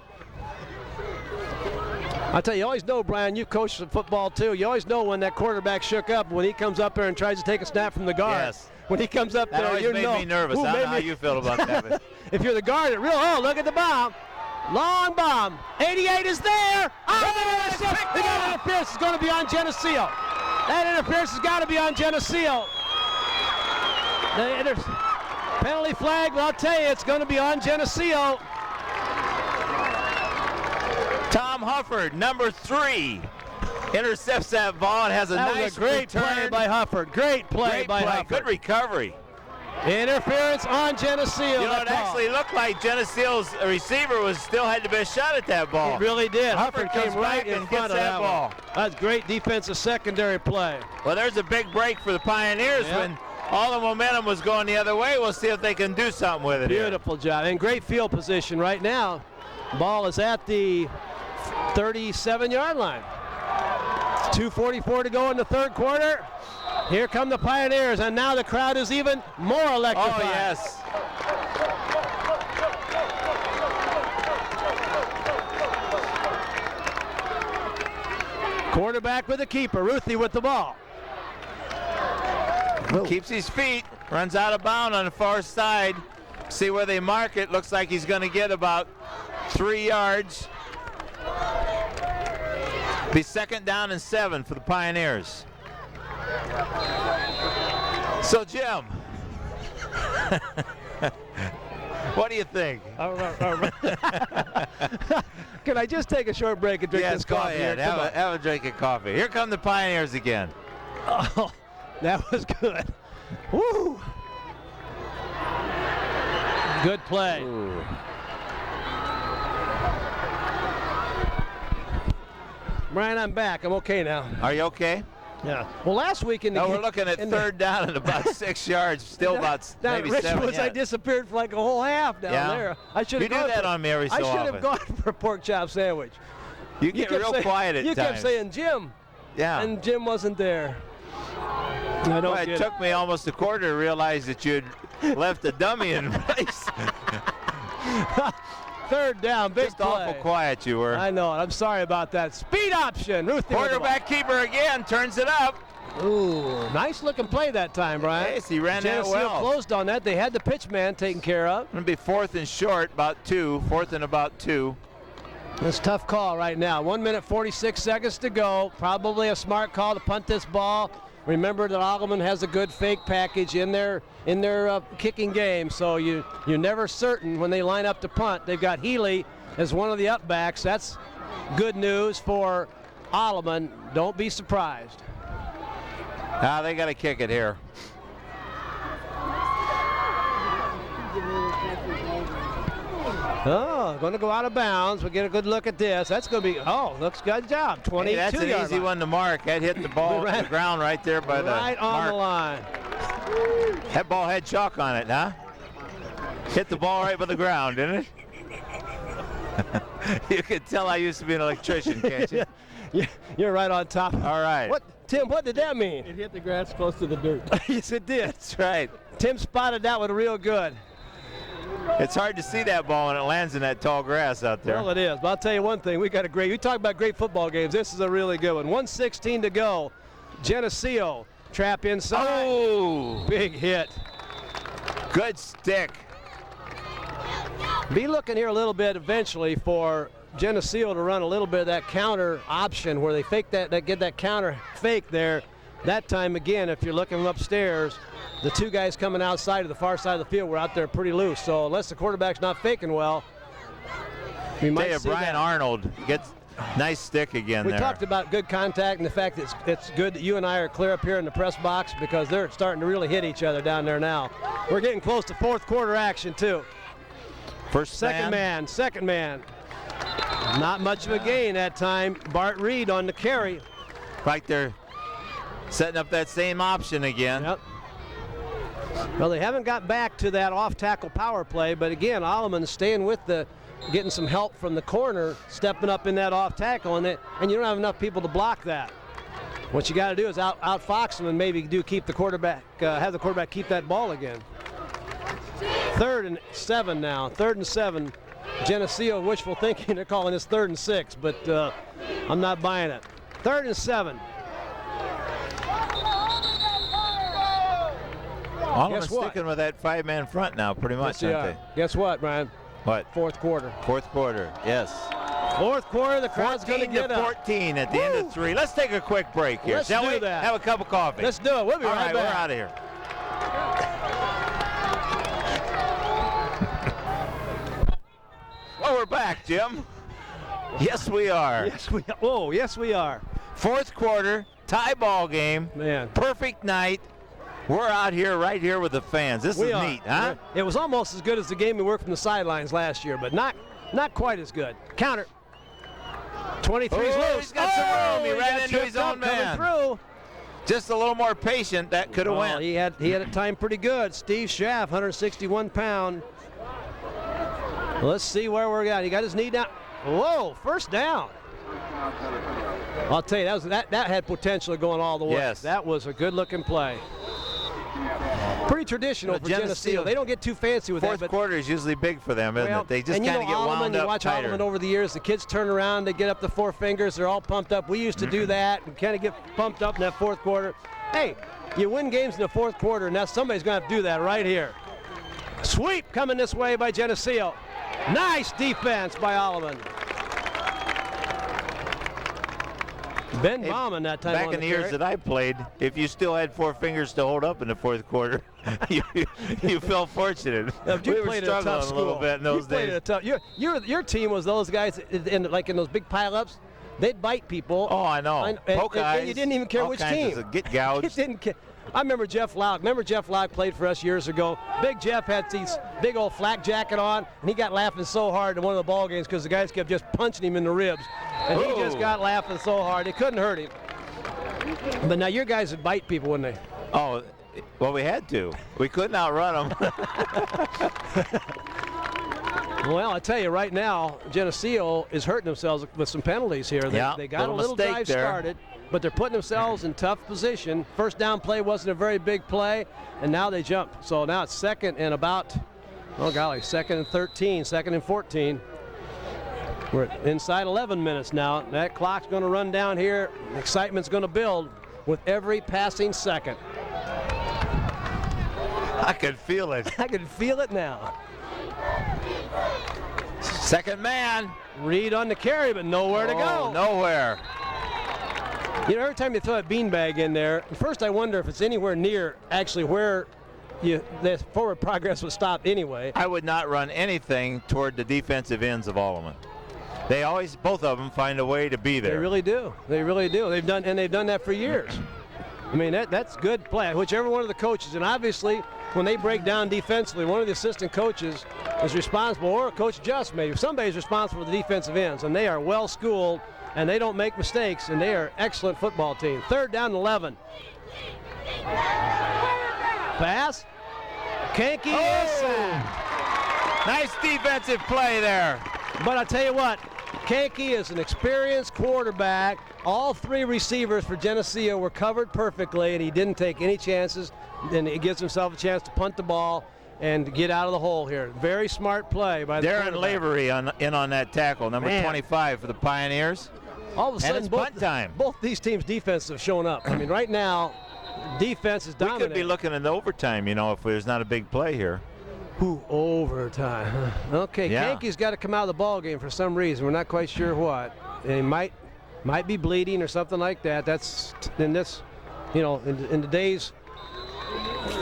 I tell you, always know, Brian, you've coached some football too. You always know when that quarterback shook up, when he comes up there and tries to take a snap from the guard. Yes. When he comes up That there, always you made know. me nervous. Ooh, I don't know how you feel about that. But if you're the guard, look at the bomb. Long bomb. 88 is there. They got interference. It's going to be on Geneseo. That interference has got to be on Geneseo. Penalty flag, well, I'll tell you, it's going to be on Geneseo. Tom Hufford, number 3, intercepts that ball and has a That nice was a great return. play by Hufford. Great play by Hufford. Good recovery. Interference on Geneseo. You know, it actually looked like Geneseo's receiver had the best shot at that ball. It really did. Hufford came comes right back in and front gets of that ball. That's great defensive secondary play. Well, there's a big break for the Pioneers when all the momentum was going the other way. We'll see if they can do something with it. Beautiful job. And great field position right now. Ball is at the 37-yard line. 2:44 to go in the third quarter. Here come the Pioneers, and now the crowd is even more electrified. Oh, yes. Quarterback with the keeper. Ruthie with the ball. Keeps his feet, runs out of bounds on the far side. See where they mark it. Looks like he's going to get about 3 yards. Be 2nd down and 7 for the Pioneers. So, Jim, what do you think? Can I just take a short break and drink this coffee? Yes, go ahead. Have a drink of coffee. Here come the Pioneers again. Oh, that was good. Woo! Good play. Ooh. Brian, I'm back. I'm okay now. Are you okay? Yeah. Well, last week in the No, we're looking at 3rd down and about 6 yards. Still about maybe 7 yards. I disappeared for like a whole half down there. I should have. You do that on me every so often. I should have gone for a pork chop sandwich. You get real quiet at times. You kept saying Jim. Yeah. And Jim wasn't there. It took me almost a quarter to realize that you'd left a dummy in place. 3rd down, big Just play. awful quiet you were. I know it. I'm sorry about that. Speed option. Ruthie quarterback keeper again, turns it up. Ooh, nice looking play that time, Brian. Yes, he ran that Geneseo well. Closed on that. They had the pitch man taken care of. Going to be 4th and short, about 2. 4th and about 2. It's a tough call right now. 1 minute, 46 seconds to go. Probably a smart call to punt this ball. Remember that Alleman has a good fake package in their kicking game, so you're never certain when they line up to punt. They've got Healy as one of the upbacks. That's good news for Alleman. Don't be surprised. They got to kick it here. Oh, going to go out of bounds. We'll get a good look at this. That's going to be, looks good job. 22 Hey, that's an easy one to mark. That hit the ball to the ground right there by the right on the line. That ball had chalk on it, huh? Hit the ball right by the ground, didn't it? You can tell I used to be an electrician, can't you? Yeah, you're right on top. All right. Tim, what did that mean? It hit the grass close to the dirt. Yes, it did. That's right. Tim spotted that one real good. It's hard to see that ball when it lands in that tall grass out there. Well, it is. But I'll tell you one thing. We talk about great football games. This is a really good one. 1:16 to go. Geneseo trap inside. Oh! Big hit. Good stick. Be looking here a little bit eventually for Geneseo to run a little bit of that counter option where they fake that get that counter fake there. That time again, if you're looking upstairs, the two guys coming outside of the far side of the field were out there pretty loose. So unless the quarterback's not faking well, we might see Brian that. Arnold gets nice stick again We there. talked about good contact and the fact that it's good that you and I are clear up here in the press box because they're starting to really hit each other down there now. We're getting close to fourth quarter action too. Second man. Not much of a gain that time. Bart Reed on the carry. Like they're setting up that same option again. Yep. Well, they haven't got back to that off-tackle power play, but again, Alleman is staying with getting some help from the corner, stepping up in that off-tackle, and you don't have enough people to block that. What you got to do is outfox them and maybe keep the quarterback, have the quarterback keep that ball again. 3rd and 7 now. 3rd and 7 Geneseo wishful thinking. They're calling this 3rd and 6, but I'm not buying it. 3rd and 7. Alleman's sticking with that 5-man front now, pretty much, Yes, aren't they? Guess what, Ryan? What? 4th quarter. 4th quarter, yes. 4th quarter, the crowd's going to get up. 14 at the end of 3. Let's take a quick break here, Let's shall do we? that. Have a cup of coffee. Let's do it. We'll be All right right, back. we're out of here. Well, we're back, Jim. Yes, we are. Yes, we are. Oh, yes, we are. 4th quarter, tie ball game. Man. Perfect night. We're out here, right here with the fans. This is neat, huh? It was almost as good as the game we worked from the sidelines last year, but not quite as good. Counter. 23's loose. He's got some room. He ran into his own man. Through. Just a little more patient, that could have went. He had it timed pretty good. Steve Schaff, 161 pound. Let's see where we're at. He got his knee down. Whoa, first down. I'll tell you, that had potential of going all the way. Yes. That was a good-looking play. Pretty traditional for Geneseo. They don't get too fancy with that. Fourth quarter is usually big for them, isn't it? They just kind of get wound up you watch tighter. Alleman over the years, the kids turn around, they get up to 4 fingers, they're all pumped up. We used to do that and kind of get pumped up in that 4th quarter. Hey, you win games in the 4th quarter, and now somebody's going to have to do that right here. Sweep coming this way by Geneseo. Nice defense by Alleman. Ben Bauman that time. Back in the years that I played, if you still had 4 fingers to hold up in the 4th quarter, you felt fortunate. We were struggling a little bit in those days. Your team was those guys in those big pileups. They'd bite people. Oh, I know. Poke eyes. And you didn't even care which team. Get gouged. You didn't care. I remember Jeff Lauk. Jeff Lauk played for us years ago. Big Jeff had these big old flak jacket on, and he got laughing so hard in one of the ball games because the guys kept just punching him in the ribs. And he just got laughing so hard, it couldn't hurt him. But now your guys would bite people, wouldn't they? Oh, well, we had to. We couldn't outrun them. Well, I tell you right now, Geneseo is hurting themselves with some penalties here. They got a little drive started, but they're putting themselves in tough position. First down play wasn't a very big play, and now they jump. So now it's 2nd and about, oh golly, 2nd and 13, 2nd and 14. We're inside 11 minutes now. That clock's going to run down here. Excitement's going to build with every passing second. I could feel it. I can feel it now. Second man. Reed on the carry, but nowhere to go. Nowhere. You know, every time you throw a beanbag in there, at first I wonder if it's anywhere near actually where the forward progress would stop anyway. I would not run anything toward the defensive ends of Alleman. They always, both of them, find a way to be there. They really do. They really do. They've done that for years. I mean, that's good play. Whichever one of the coaches, and obviously when they break down defensively, one of the assistant coaches is responsible, or Coach Just maybe. Somebody's responsible for the defensive ends, and they are well schooled, and they don't make mistakes, and they are an excellent football team. 3rd down and 11. Pass. Kanke is sacked. Nice defensive play there. But I tell you what, Kanke is an experienced quarterback. All 3 receivers for Geneseo were covered perfectly, and he didn't take any chances. Then he gives himself a chance to punt the ball and get out of the hole here. Very smart play by the Darren Lavery in on that tackle, number 25 for the Pioneers. All of a sudden, both these teams' defenses have shown up. I mean, right now, defense is dominating. We could be looking at overtime, if there's not a big play here. Overtime. Okay, yeah. Kanke's got to come out of the ball game for some reason. We're not quite sure what. He might be bleeding or something like that. That's in this, in today's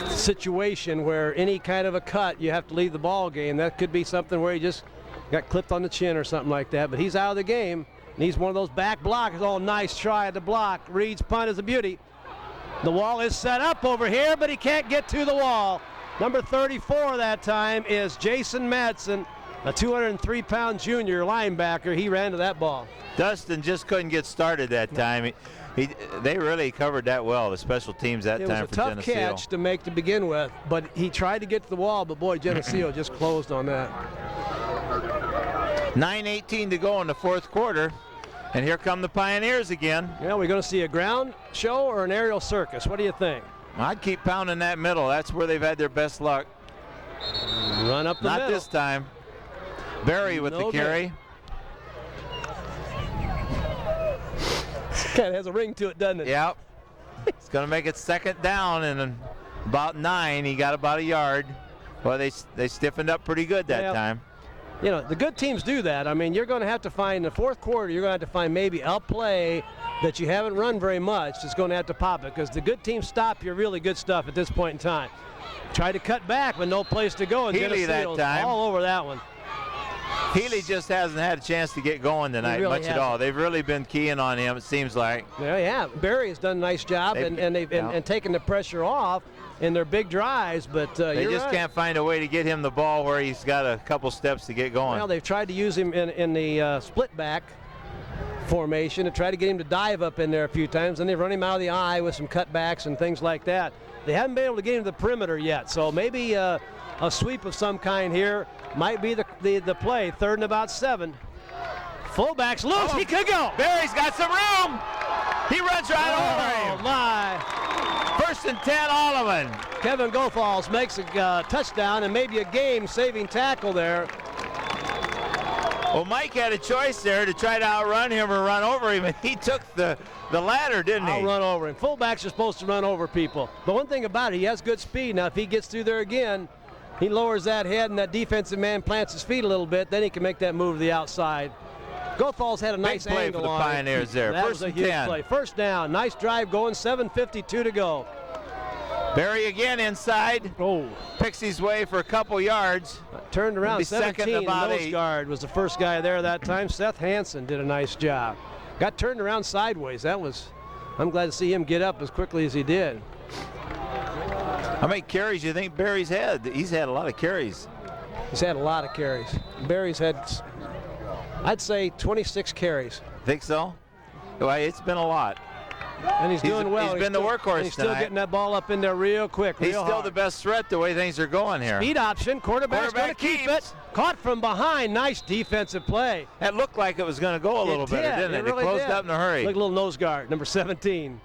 situation where any kind of a cut, you have to leave the ball game. That could be something where he just got clipped on the chin or something like that. But he's out of the game. And he's one of those back blockers. Oh, nice try at the block. Reed's punt is a beauty. The wall is set up over here, but he can't get to the wall. Number 34 that time is Jason Madsen, a 203-pound junior linebacker. He ran to that ball. Dustin just couldn't get started that time. They really covered that well, the special teams that time for Geneseo. It was a tough catch to make to begin with, but he tried to get to the wall, but boy, Geneseo just closed on that. 9:18 to go in the 4th quarter, and here come the Pioneers again. Yeah, we're going to see a ground show or an aerial circus. What do you think? I'd keep pounding that middle. That's where they've had their best luck. Run up the middle. Not this time. Berry with the carry. Kind of has a ring to it, doesn't it? Yep. It's going to make it 2nd down and about 9. He got about a yard. Well, they stiffened up pretty good that time. You know, the good teams do that. I mean, you're going to have to find in the 4th quarter, you're going to have to find maybe a play that you haven't run very much that's going to have to pop it, because the good teams stop your really good stuff at this point in time. Try to cut back, but no place to go. And Healy that time. All over that one. Healy just hasn't had a chance to get going tonight much at all. They've really been keying on him, it seems like. Yeah. Barry has done a nice job and taken the pressure off in their big drives, but they just can't find a way to get him the ball where he's got a couple steps to get going. Well, they've tried to use him in the split back formation to try to get him to dive up in there a few times, and they run him out of the eye with some cutbacks and things like that. They haven't been able to get him to the perimeter yet, so maybe a sweep of some kind here might be the play. 3rd and about 7. Fullback's loose. He could go. Barry's got some room. He runs right over him. Oh, my. 1st and 10, Alleman. Kevin Goethals makes a touchdown and maybe a game-saving tackle there. Well, Mike had a choice there to try to outrun him or run over him, and he took the ladder, didn't he? I'll run over him. Fullbacks are supposed to run over people. But one thing about it, he has good speed. Now, if he gets through there again, he lowers that head and that defensive man plants his feet a little bit, then he can make that move to the outside. Goethals had a nice play angle for the on Pioneers there. That 1st was a and huge 10. play. 1st down. Nice drive going. 7:52 to go. Barry again inside. Oh. Picks his way for a couple yards. Turned around. 17. About Nose 8. guard was the first guy there that time. Seth Hanson did a nice job. Got turned around sideways. I'm glad to see him get up as quickly as he did. How many carries do you think Barry's had? He's had a lot of carries. He's had a lot of carries. Barry's had, I'd say, 26 carries. Think so? Well, it's been a lot. And he's doing well. He's been the workhorse He's still tonight. getting that ball up in there real quick. He's still the best threat the way things are going here. Speed option. Quarterback's going to keep it. Caught from behind. Nice defensive play. That looked like it was going to go a little better, didn't it? It really closed up in a hurry. Look, a little nose guard, number 17.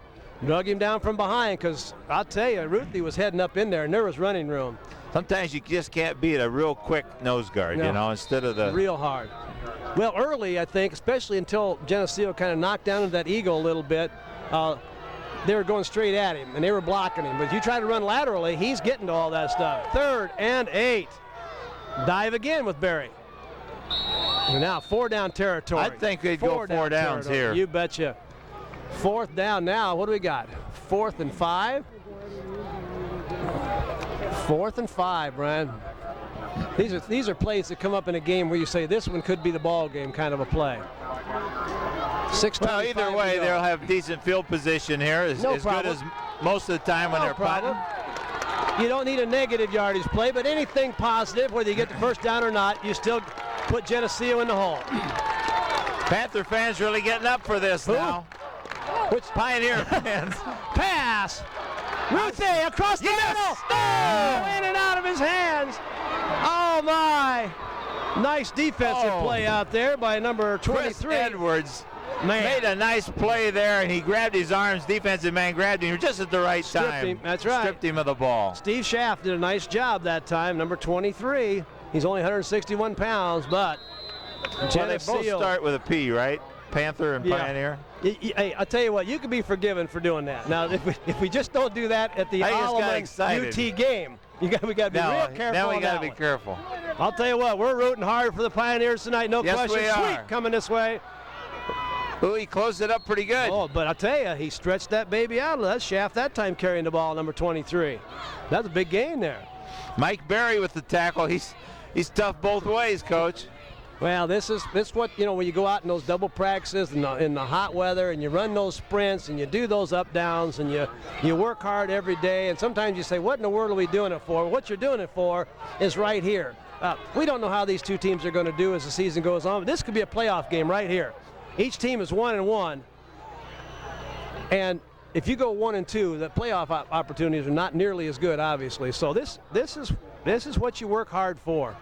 Drug him down from behind, because I'll tell you, Ruthie was heading up in there, and there was running room. Sometimes you just can't beat a real quick nose guard, you know, instead of the... Real hard. Well, early, I think, especially until Geneseo kind of knocked down into that eagle a little bit, they were going straight at him, and they were blocking him. But if you try to run laterally, he's getting to all that stuff. 3rd and 8. Dive again with Barry. And now 4 down territory. I think they'd go 4 downs here. You betcha. 4th down now. What do we got? 4th and 5? 4th and 5, Brian. These are plays that come up in a game where you say this one could be the ball game kind of a play. Well, either way, they'll have decent field position here, as good as most of the time when they're punting. You don't need a negative yardage play, but anything positive, whether you get the 1st down or not, you still put Geneseo in the hole. Panther fans really getting up for this now. Which Pioneer fans? Pass. Ruthie across the middle. Oh, in and out of his hands. Oh, my. Nice defensive play out there by number 23. Chris Edwards made a nice play there, and he grabbed his arms. Defensive man grabbed him just at the right time. Him. That's right. Stripped him of the ball. Steve Schaff did a nice job that time, number 23. He's only 161 pounds, but Well, they both start with a P, right? Panther and Pioneer. Hey, I'll tell you what, you can be forgiven for doing that. Now, if we just don't do that at the Alleman UT game, we got to be real careful. Now we got to be careful. I'll tell you what, we're rooting hard for the Pioneers tonight, no question. We are. Sweet coming this way. Ooh, he closed it up pretty good. Oh, but I'll tell you, he stretched that baby out. That Shaft that time carrying the ball, number 23. That's a big gain there. Mike Berry with the tackle. He's tough both ways, Coach. Well, this is what, you know, when you go out in those double practices in the hot weather and you run those sprints and you do those up downs and you work hard every day, and sometimes you say, what in the world are we doing it for? What you're doing it for is right here. We don't know how these two teams are going to do as the season goes on, but this could be a playoff game right here. Each team is 1-1, and if you go 1-2, the playoff opportunities are not nearly as good, obviously. So this is what you work hard for.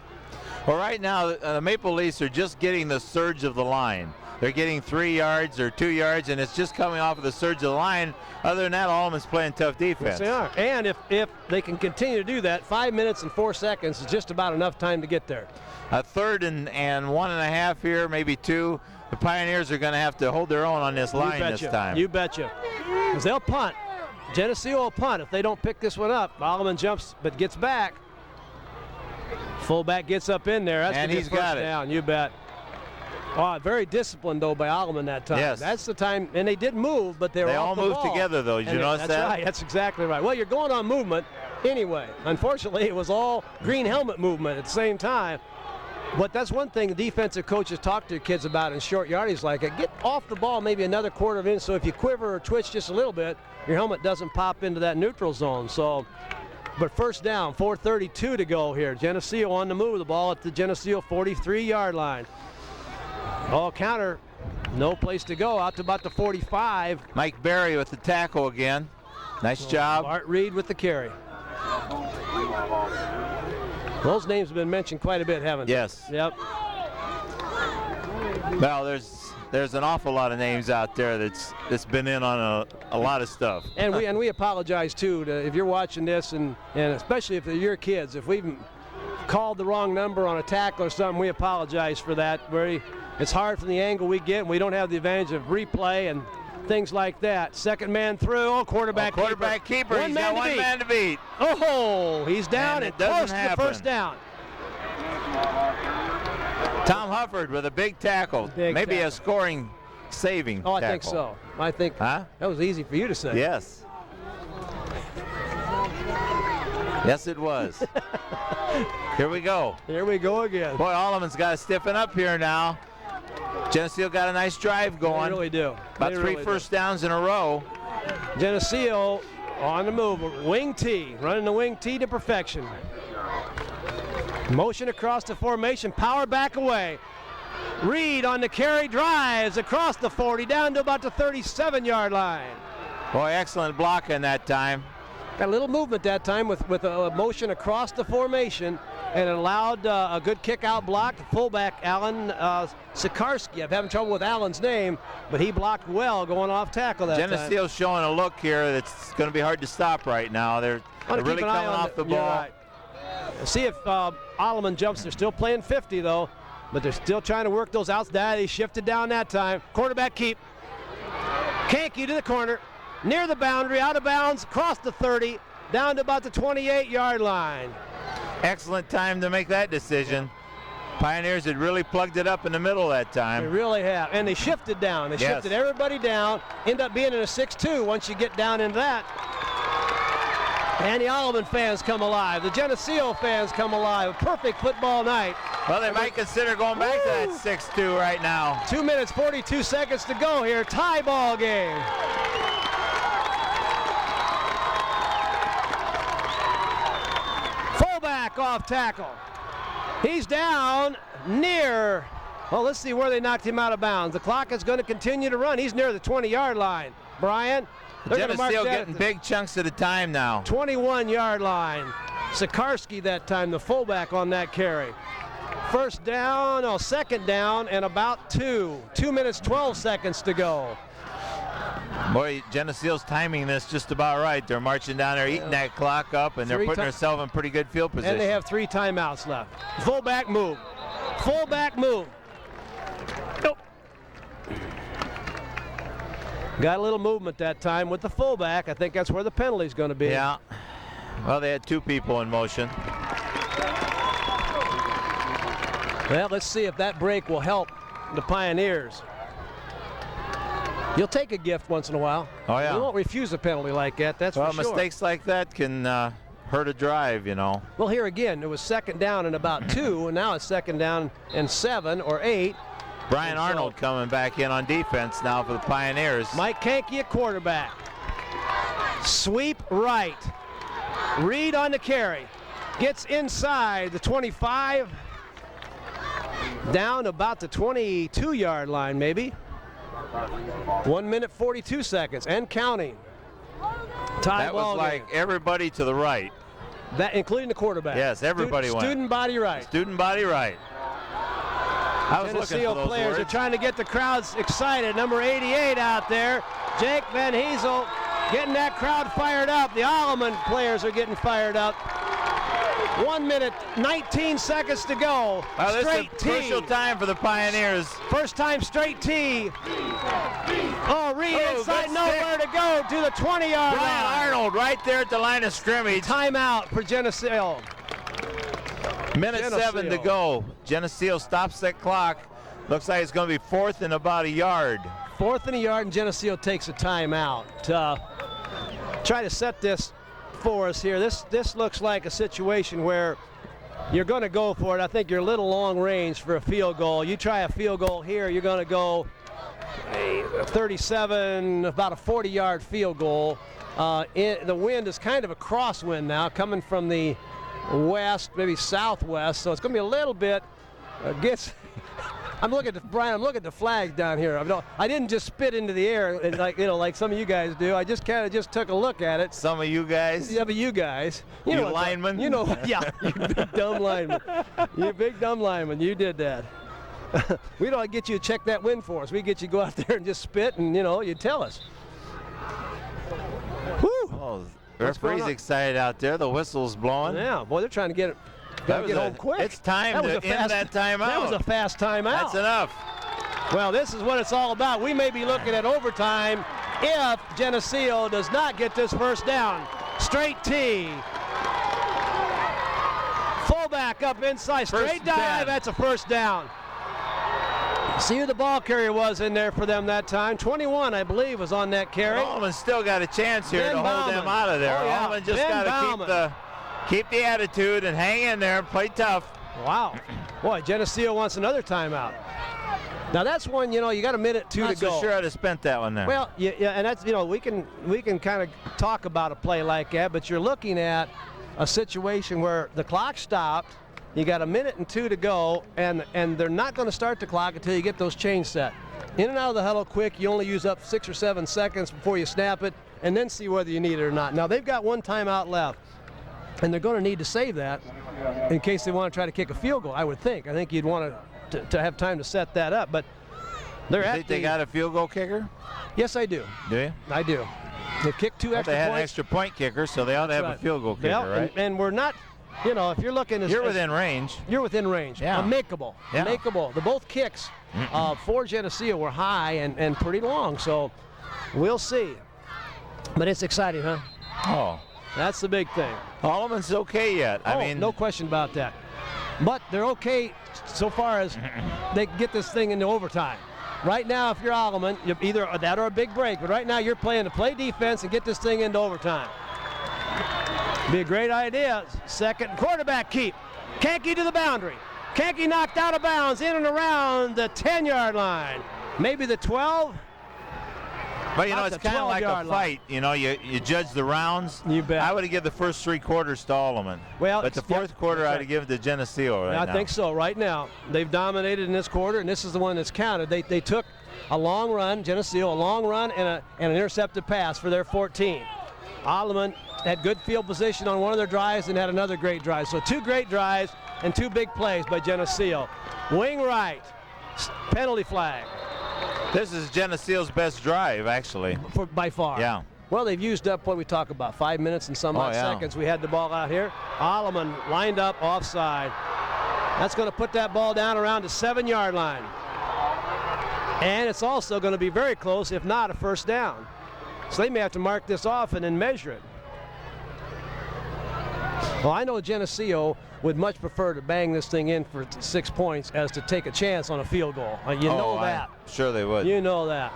Well, right now, the Maple Leafs are just getting the surge of the line. they're getting 3 yards or 2 yards, and it's just coming off of the surge of the line. Other than that, Alleman's playing tough defense. Yes, they are. And if they can continue to do that, 5 minutes and 4 seconds is just about enough time to get there. A 3rd and 1.5 here, maybe 2. The Pioneers are going to have to hold their own on this line this time. You betcha. Because they'll punt. Geneseo will punt if they don't pick this one up. Alleman jumps but gets back. Fullback gets up in there. That's and he's first got it. Down. You bet. Oh, very disciplined, though, by Alleman that time. Yes. That's the time. And they did move, but they were off the ball. They all moved together, though. Did you notice that? That's right. That's exactly right. Well, you're going on movement anyway. Unfortunately, it was all green helmet movement at the same time. But that's one thing the defensive coaches talk to their kids about in short yardage like it. Get off the ball maybe another quarter of an inch, so if you quiver or twitch just a little bit, your helmet doesn't pop into that neutral zone. So, but first down, 4:32 to go here. Geneseo on the move, the ball at the Geneseo 43-yard line. Oh, counter, no place to go, out to about the 45. Mike Berry with the tackle again. Nice job. Bart Reed with the carry. Those names have been mentioned quite a bit, haven't they? Yes. Yep. Well, there's an awful lot of names out there that's been in on a lot of stuff. And we apologize too if you're watching this, and especially if they're your kids. If we've called the wrong number on a tackle or something, we apologize for that. It's hard from the angle we get, and we don't have the advantage of replay and things like that. Second man through. Oh, quarterback keeper. He's got one man to beat. Oh, he's down and and close to the first down. Tom Hufford with a big tackle. Maybe tackle. A scoring saving I tackle. think so. I think that was easy for you to say. Yes. Yes, it was. Here we go. Here we go again. Boy, Alleman's got to stiffen up here now. Geneseo got a nice drive going. They really do. About three first downs in a row. Geneseo on the move. Wing T, running the wing T to perfection. Motion across the formation, power back away. Reed on the carry, drives across the 40, down to about the 37-yard line. Boy, excellent blocking that time. Got a little movement that time with a motion across the formation, and it allowed a good kick-out block. Fullback Alan Sikarski. I'm having trouble with Alan's name, but he blocked well going off tackle that time. Geneseo's showing a look here that's going to be hard to stop right now. They're really coming off the ball. Right. See if Alleman jumps. They're still playing 50, though, but they're still trying to work those outs. He shifted down that time. Quarterback keep. Kankey to the corner. Near the boundary, out of bounds, across the 30, down to about the 28-yard line. Excellent time to make that decision. Pioneers had really plugged it up in the middle that time. They really have, and they shifted down. They shifted everybody down, end up being in a 6-2 once you get down into that. And the Alleman fans come alive. The Geneseo fans come alive. A perfect football night. Well, they might consider going back to that 6-2 right now. 2 minutes, 42 seconds to go here. Tie ball game. Fullback off tackle. He's down near. Well, let's see where they knocked him out of bounds. The clock is going to continue to run. He's near the 20-yard line. Brian, they're going to mark that getting big chunks at a time now. 21-yard line. Sikarski that time, the fullback on that carry. Second down and about 2 minutes, 12 seconds to go. Boy, Geneseo's timing this just about right. They're marching down there, eating that clock up, and they're putting themselves in pretty good field position. And they have 3 timeouts left. Fullback move. Fullback move. Nope. Got a little movement that time with the fullback. I think that's where the penalty's going to be. Yeah. Well, they had 2 people in motion. Well, let's see if that break will help the Pioneers. You'll take a gift once in a while. Oh, yeah. You won't refuse a penalty like that, that's for sure. Well, mistakes like that can hurt a drive, you know. Well, here again, it was second down and about 2, and now it's second down and 7 or 8. Brian Arnold coming back in on defense now for the Pioneers. Mike Kankey at quarterback. Sweep right. Reed on the carry. Gets inside the 25. Down about the 22-yard line, maybe. 1 minute, 42 seconds, and counting. That was like everybody to the right. That including the quarterback. Yes, everybody went. Student body right. Student body right. I was looking Geneseo for those players words. are trying to get the crowds excited. Number 88 out there, Jake Van Heesel, getting that crowd fired up. The Alleman players are getting fired up. 1 minute, 19 seconds to go. This Straight is a crucial tee. time for the Pioneers. First time straight tee. Oh, Reed inside, good nowhere to go to the 20-yard line. Brian Arnold right there at the line of scrimmage. Timeout for Geneseo. Minute 7 to go. Geneseo stops that clock. Looks like it's going to be 4th and about a yard. 4th and a yard, and Geneseo takes a timeout. Try to set this for us here. This looks like a situation where you're going to go for it. I think you're a little long range for a field goal. You try a field goal here, you're going to go 37, about a 40-yard field goal. The wind is kind of a crosswind now, coming from the west, maybe southwest, so it's going to be a little bit against. I'm looking at Brian. I'm looking at the flags down here. I didn't just spit into the air like some of you guys do. I just kind of just took a look at it. Some of you guys. Yeah, but you guys. You know linemen. You know, yeah, you big dumb lineman. You big dumb lineman. You did that. We don't get you to check that wind for us. We get you to go out there and just spit, and you tell us. Whew. Oh, What's going referee's on? excited out there. The whistle's blowing. Yeah, boy, they're trying to get it. Got to get home quick. It's time That was to a fast- end that timeout. That was a fast timeout. That's enough. Well, this is what it's all about. We may be looking at overtime if Geneseo does not get this first down. Straight tee. Fullback up inside. Straight First dive. down. That's a first down. See who the ball carrier was in there for them that time. 21, I believe, was on that carry. Alleman still got a chance here Ben to hold them Bauman. out of there. Oh, yeah. Alleman just Ben got to Bauman. keep the attitude and hang in there and play tough. Wow. Boy, Geneseo wants another timeout. Now that's one, you got a minute two Not to go. so sure I'd have spent that one there. Well, yeah, and that's we can kind of talk about a play like that, but you're looking at a situation where the clock stopped, you got a minute and 2 to go, and they're not going to start the clock until you get those chains set. In and out of the huddle quick, you only use up 6 or 7 seconds before you snap it, and then see whether you need it or not. Now they've got one timeout left, and they're going to need to save that in case they want to try to kick a field goal. I would think. I think you'd want to have time to set that up, but they're you at think they got a field goal kicker? Yes, I do. Do you? I do. They kicked 2 Well, extra they had points. an extra point kicker, so they ought to have Right. a field goal kicker, Yeah, right? and we're not, if you're looking You're within range. You're within range. Yeah. Makeable. Yeah. Makeable. The both kicks for Geneseo were high and pretty long, so we'll see. But it's exciting, huh? Oh. That's the big thing. Alleman's okay yet. I mean, no question about that. But they're okay so far as they can get this thing into overtime. Right now, if you're Alleman, you're either that or a big break. But right now, you're playing to play defense and get this thing into overtime. Be a great idea. Second quarterback keep. Kankey to the boundary. Kankey knocked out of bounds in and around the 10-yard line. Maybe the 12. but Out it's the kind of like a 12-yard line. fight. You judge the rounds. You bet. I would have given the first 3 quarters to Alleman. Well, but the yeah, fourth quarter, that's I'd right. have given to Geneseo right now. I think so. Right now, they've dominated in this quarter, and this is the one that's counted. They took a long run, Geneseo, a long run and an intercepted pass for their 14. Alleman had good field position on one of their drives and had another great drive. So 2 great drives and 2 big plays by Geneseo. Wing right, penalty flag This is Geneseo's best drive, actually. by far. Yeah. Well, they've used up what we talk about, 5 minutes and some odd yeah. seconds. We had the ball out here. Alleman lined up offside. That's going to put that ball down around the 7-yard line. And it's also going to be very close, if not a first down. So they may have to mark this off and then measure it. Well, I know Geneseo would much prefer to bang this thing in for 6 points as to take a chance on a field goal. You know that. Sure they would. You know that.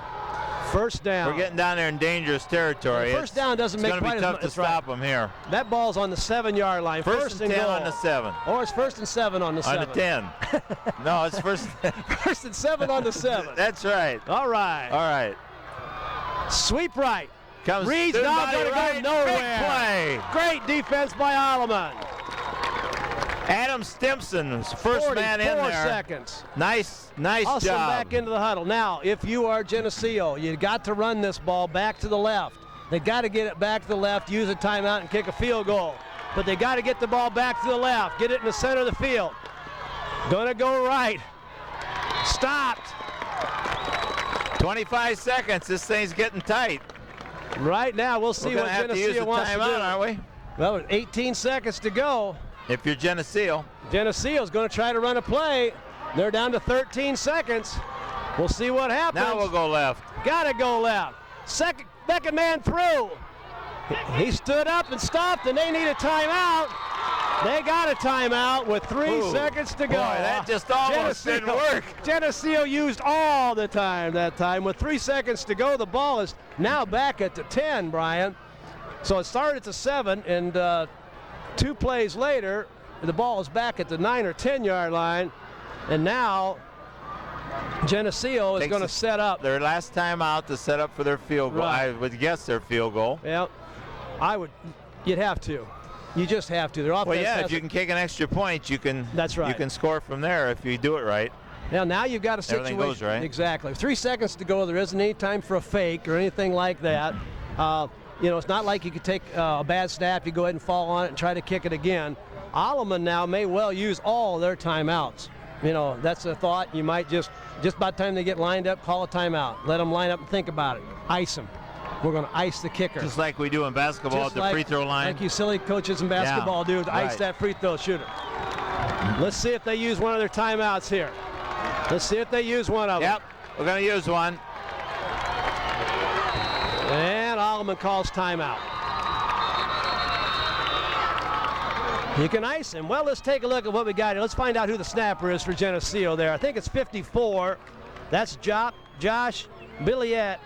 First down. We're getting down there in dangerous territory. The first down doesn't make It's going quite to be as tough much. to stop them here. That ball's on the 7-yard line. First and 10 goal. on the 7. Or it's 1st and 7 on the 7. On the 10. No, it's first. 1st and 7 on the 7. That's right. All right. All right. Sweep right. Comes Reed's student not body going to right. go Big nowhere. play. Great defense by Alleman. Adam Stimson was first man in 44 there. seconds. Nice Hustle job. back into the huddle. Now, if you are Geneseo, you got to run this ball back to the left. They got to get it back to the left, use a timeout, and kick a field goal. But they got to get the ball back to the left, get it in the center of the field. Gonna go right. Stopped. 25 seconds. This thing's getting tight. Right now, we'll see what Geneseo wants to do. Aren't we? Well, with 18 seconds to go. If you're Geneseo. Geneseo's going to try to run a play. They're down to 13 seconds. We'll see what happens. Now we'll go left. Gotta go left. Second man through. He stood up and stopped, and they need a timeout. They got a timeout with 3 seconds to go. Boy, that just almost didn't work. Geneseo used all the time that time. With 3 seconds to go, the ball is now back at the 10, Brian. So it started at the 7, and 2 plays later, the ball is back at the 9 or 10-yard line. And now Geneseo is going to set up their last time out to set up for their field goal. Right. I would guess their field goal. Yeah, you'd have to. You just have to. Their offense. Well, yeah, if you can kick an extra point, you can. That's right. You can score from there if you do it right. Now you've got a situation. Everything goes right. Exactly. 3 seconds to go. There isn't any time for a fake or anything like that. It's not like you could take a bad snap, you go ahead and fall on it and try to kick it again. Alleman now may well use all their timeouts. That's a thought. You might just by the time they get lined up, call a timeout. Let them line up and think about it. Ice them. We're going to ice the kicker. Just like we do in basketball at the free throw line. Like you silly coaches in basketball do, to ice that free throw shooter. Let's see if they use one of their timeouts here. Let's see if they use one of them. Yep, we're going to use one. And Alleman calls timeout. You can ice him. Well, let's take a look at what we got here. Let's find out who the snapper is for Geneseo there. I think it's 54. That's Josh Billiette.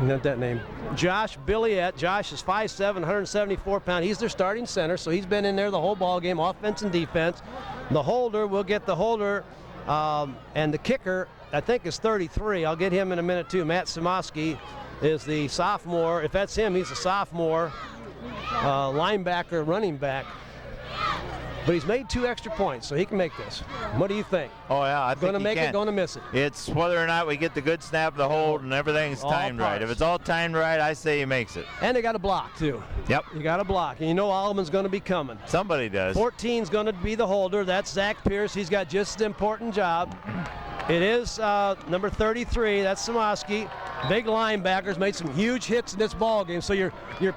Not that name. Josh Billiette. Josh is 5'7", 174 pounds. He's their starting center, so he's been in there the whole ball game, offense and defense. The holder, we'll get the holder, and the kicker, I think, is 33. I'll get him in a minute, too. Matt Simoski is the sophomore. If that's him, he's a sophomore linebacker, running back. But he's made 2 extra points, so he can make this. What do you think? Oh, yeah, I think going to make can. it, going to miss it. It's whether or not we get the good snap, the hold, and everything's All timed parts. right. If it's all timed right, I say he makes it. And they got a block, too. Yep. You got a block. And Alleman's going to be coming. Somebody does. 14's going to be the holder. That's Zach Pierce. He's got just an important job. It is number 33. That's Simoski. Big linebackers, made some huge hits in this ball game. So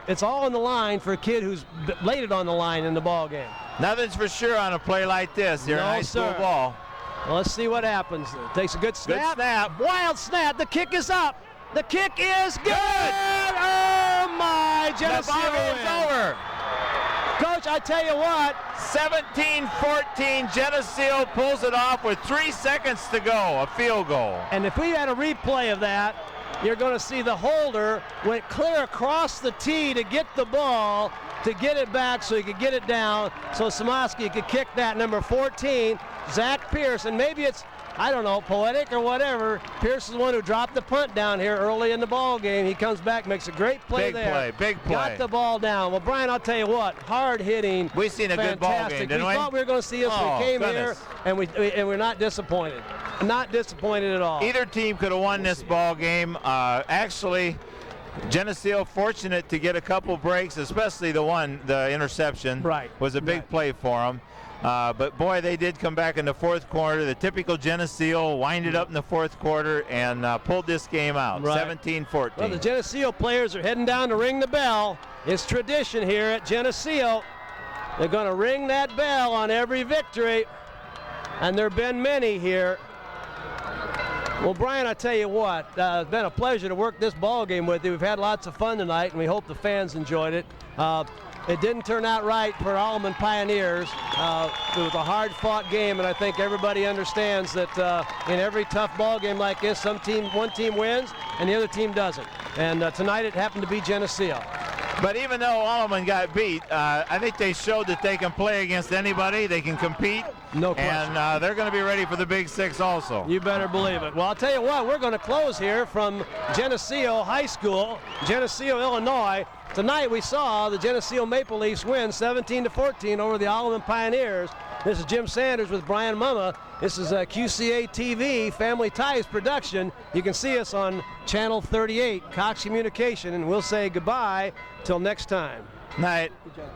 it's all on the line for a kid who's laid it on the line in the ball game. Nothing's for sure on a play like this. You're No, a high school sir. ball. Well, let's see what happens. Takes a good snap. Good snap. Wild snap. The kick is up. The kick is good. Oh, my. Geneseo The ball game's wins. over. Coach, I tell you what. 17-14, Geneseo pulls it off with 3 seconds to go, a field goal. And if we had a replay of that, you're going to see the holder went clear across the tee to get the ball, to get it back so he could get it down, so Simoski could kick that. Number 14, Zach Pierce, and maybe it's, I don't know, poetic or whatever. Pierce is the one who dropped the punt down here early in the ball game. He comes back, makes a great play there. Big play. Got the ball down. Well, Brian, I'll tell you what, hard hitting. We've seen a good ball game, didn't we? We thought we were going to see this when we came goodness. here, and we're not disappointed. Not disappointed at all. Either team could have won this ball game. Actually, Geneseo fortunate to get a couple breaks, especially the interception. Right. Was a big play for them. But boy, they did come back in the fourth quarter. The typical Geneseo winded up in the fourth quarter and pulled this game out, Right. 17-14. Well, the Geneseo players are heading down to ring the bell. It's tradition here at Geneseo. They're going to ring that bell on every victory, and there have been many here. Well, Brian, I tell you what, it's been a pleasure to work this ball game with you. We've had lots of fun tonight, and we hope the fans enjoyed it. It didn't turn out right for Alleman Pioneers. It was a hard-fought game, and I think everybody understands that in every tough ball game like this, one team wins and the other team doesn't. And tonight it happened to be Geneseo. But even though Alleman got beat, I think they showed that they can play against anybody. They can compete. No question. And they're going to be ready for the Big Six also. You better believe it. Well, I'll tell you what, we're going to close here from Geneseo High School, Geneseo, Illinois. Tonight we saw the Geneseo Maple Leafs win 17-14 over the Alleman Pioneers. This is Jim Sanders with Brian Mumma. This is a QCA TV Family Ties production. You can see us on Channel 38, Cox Communication, and we'll say goodbye till next time. Night. Good job.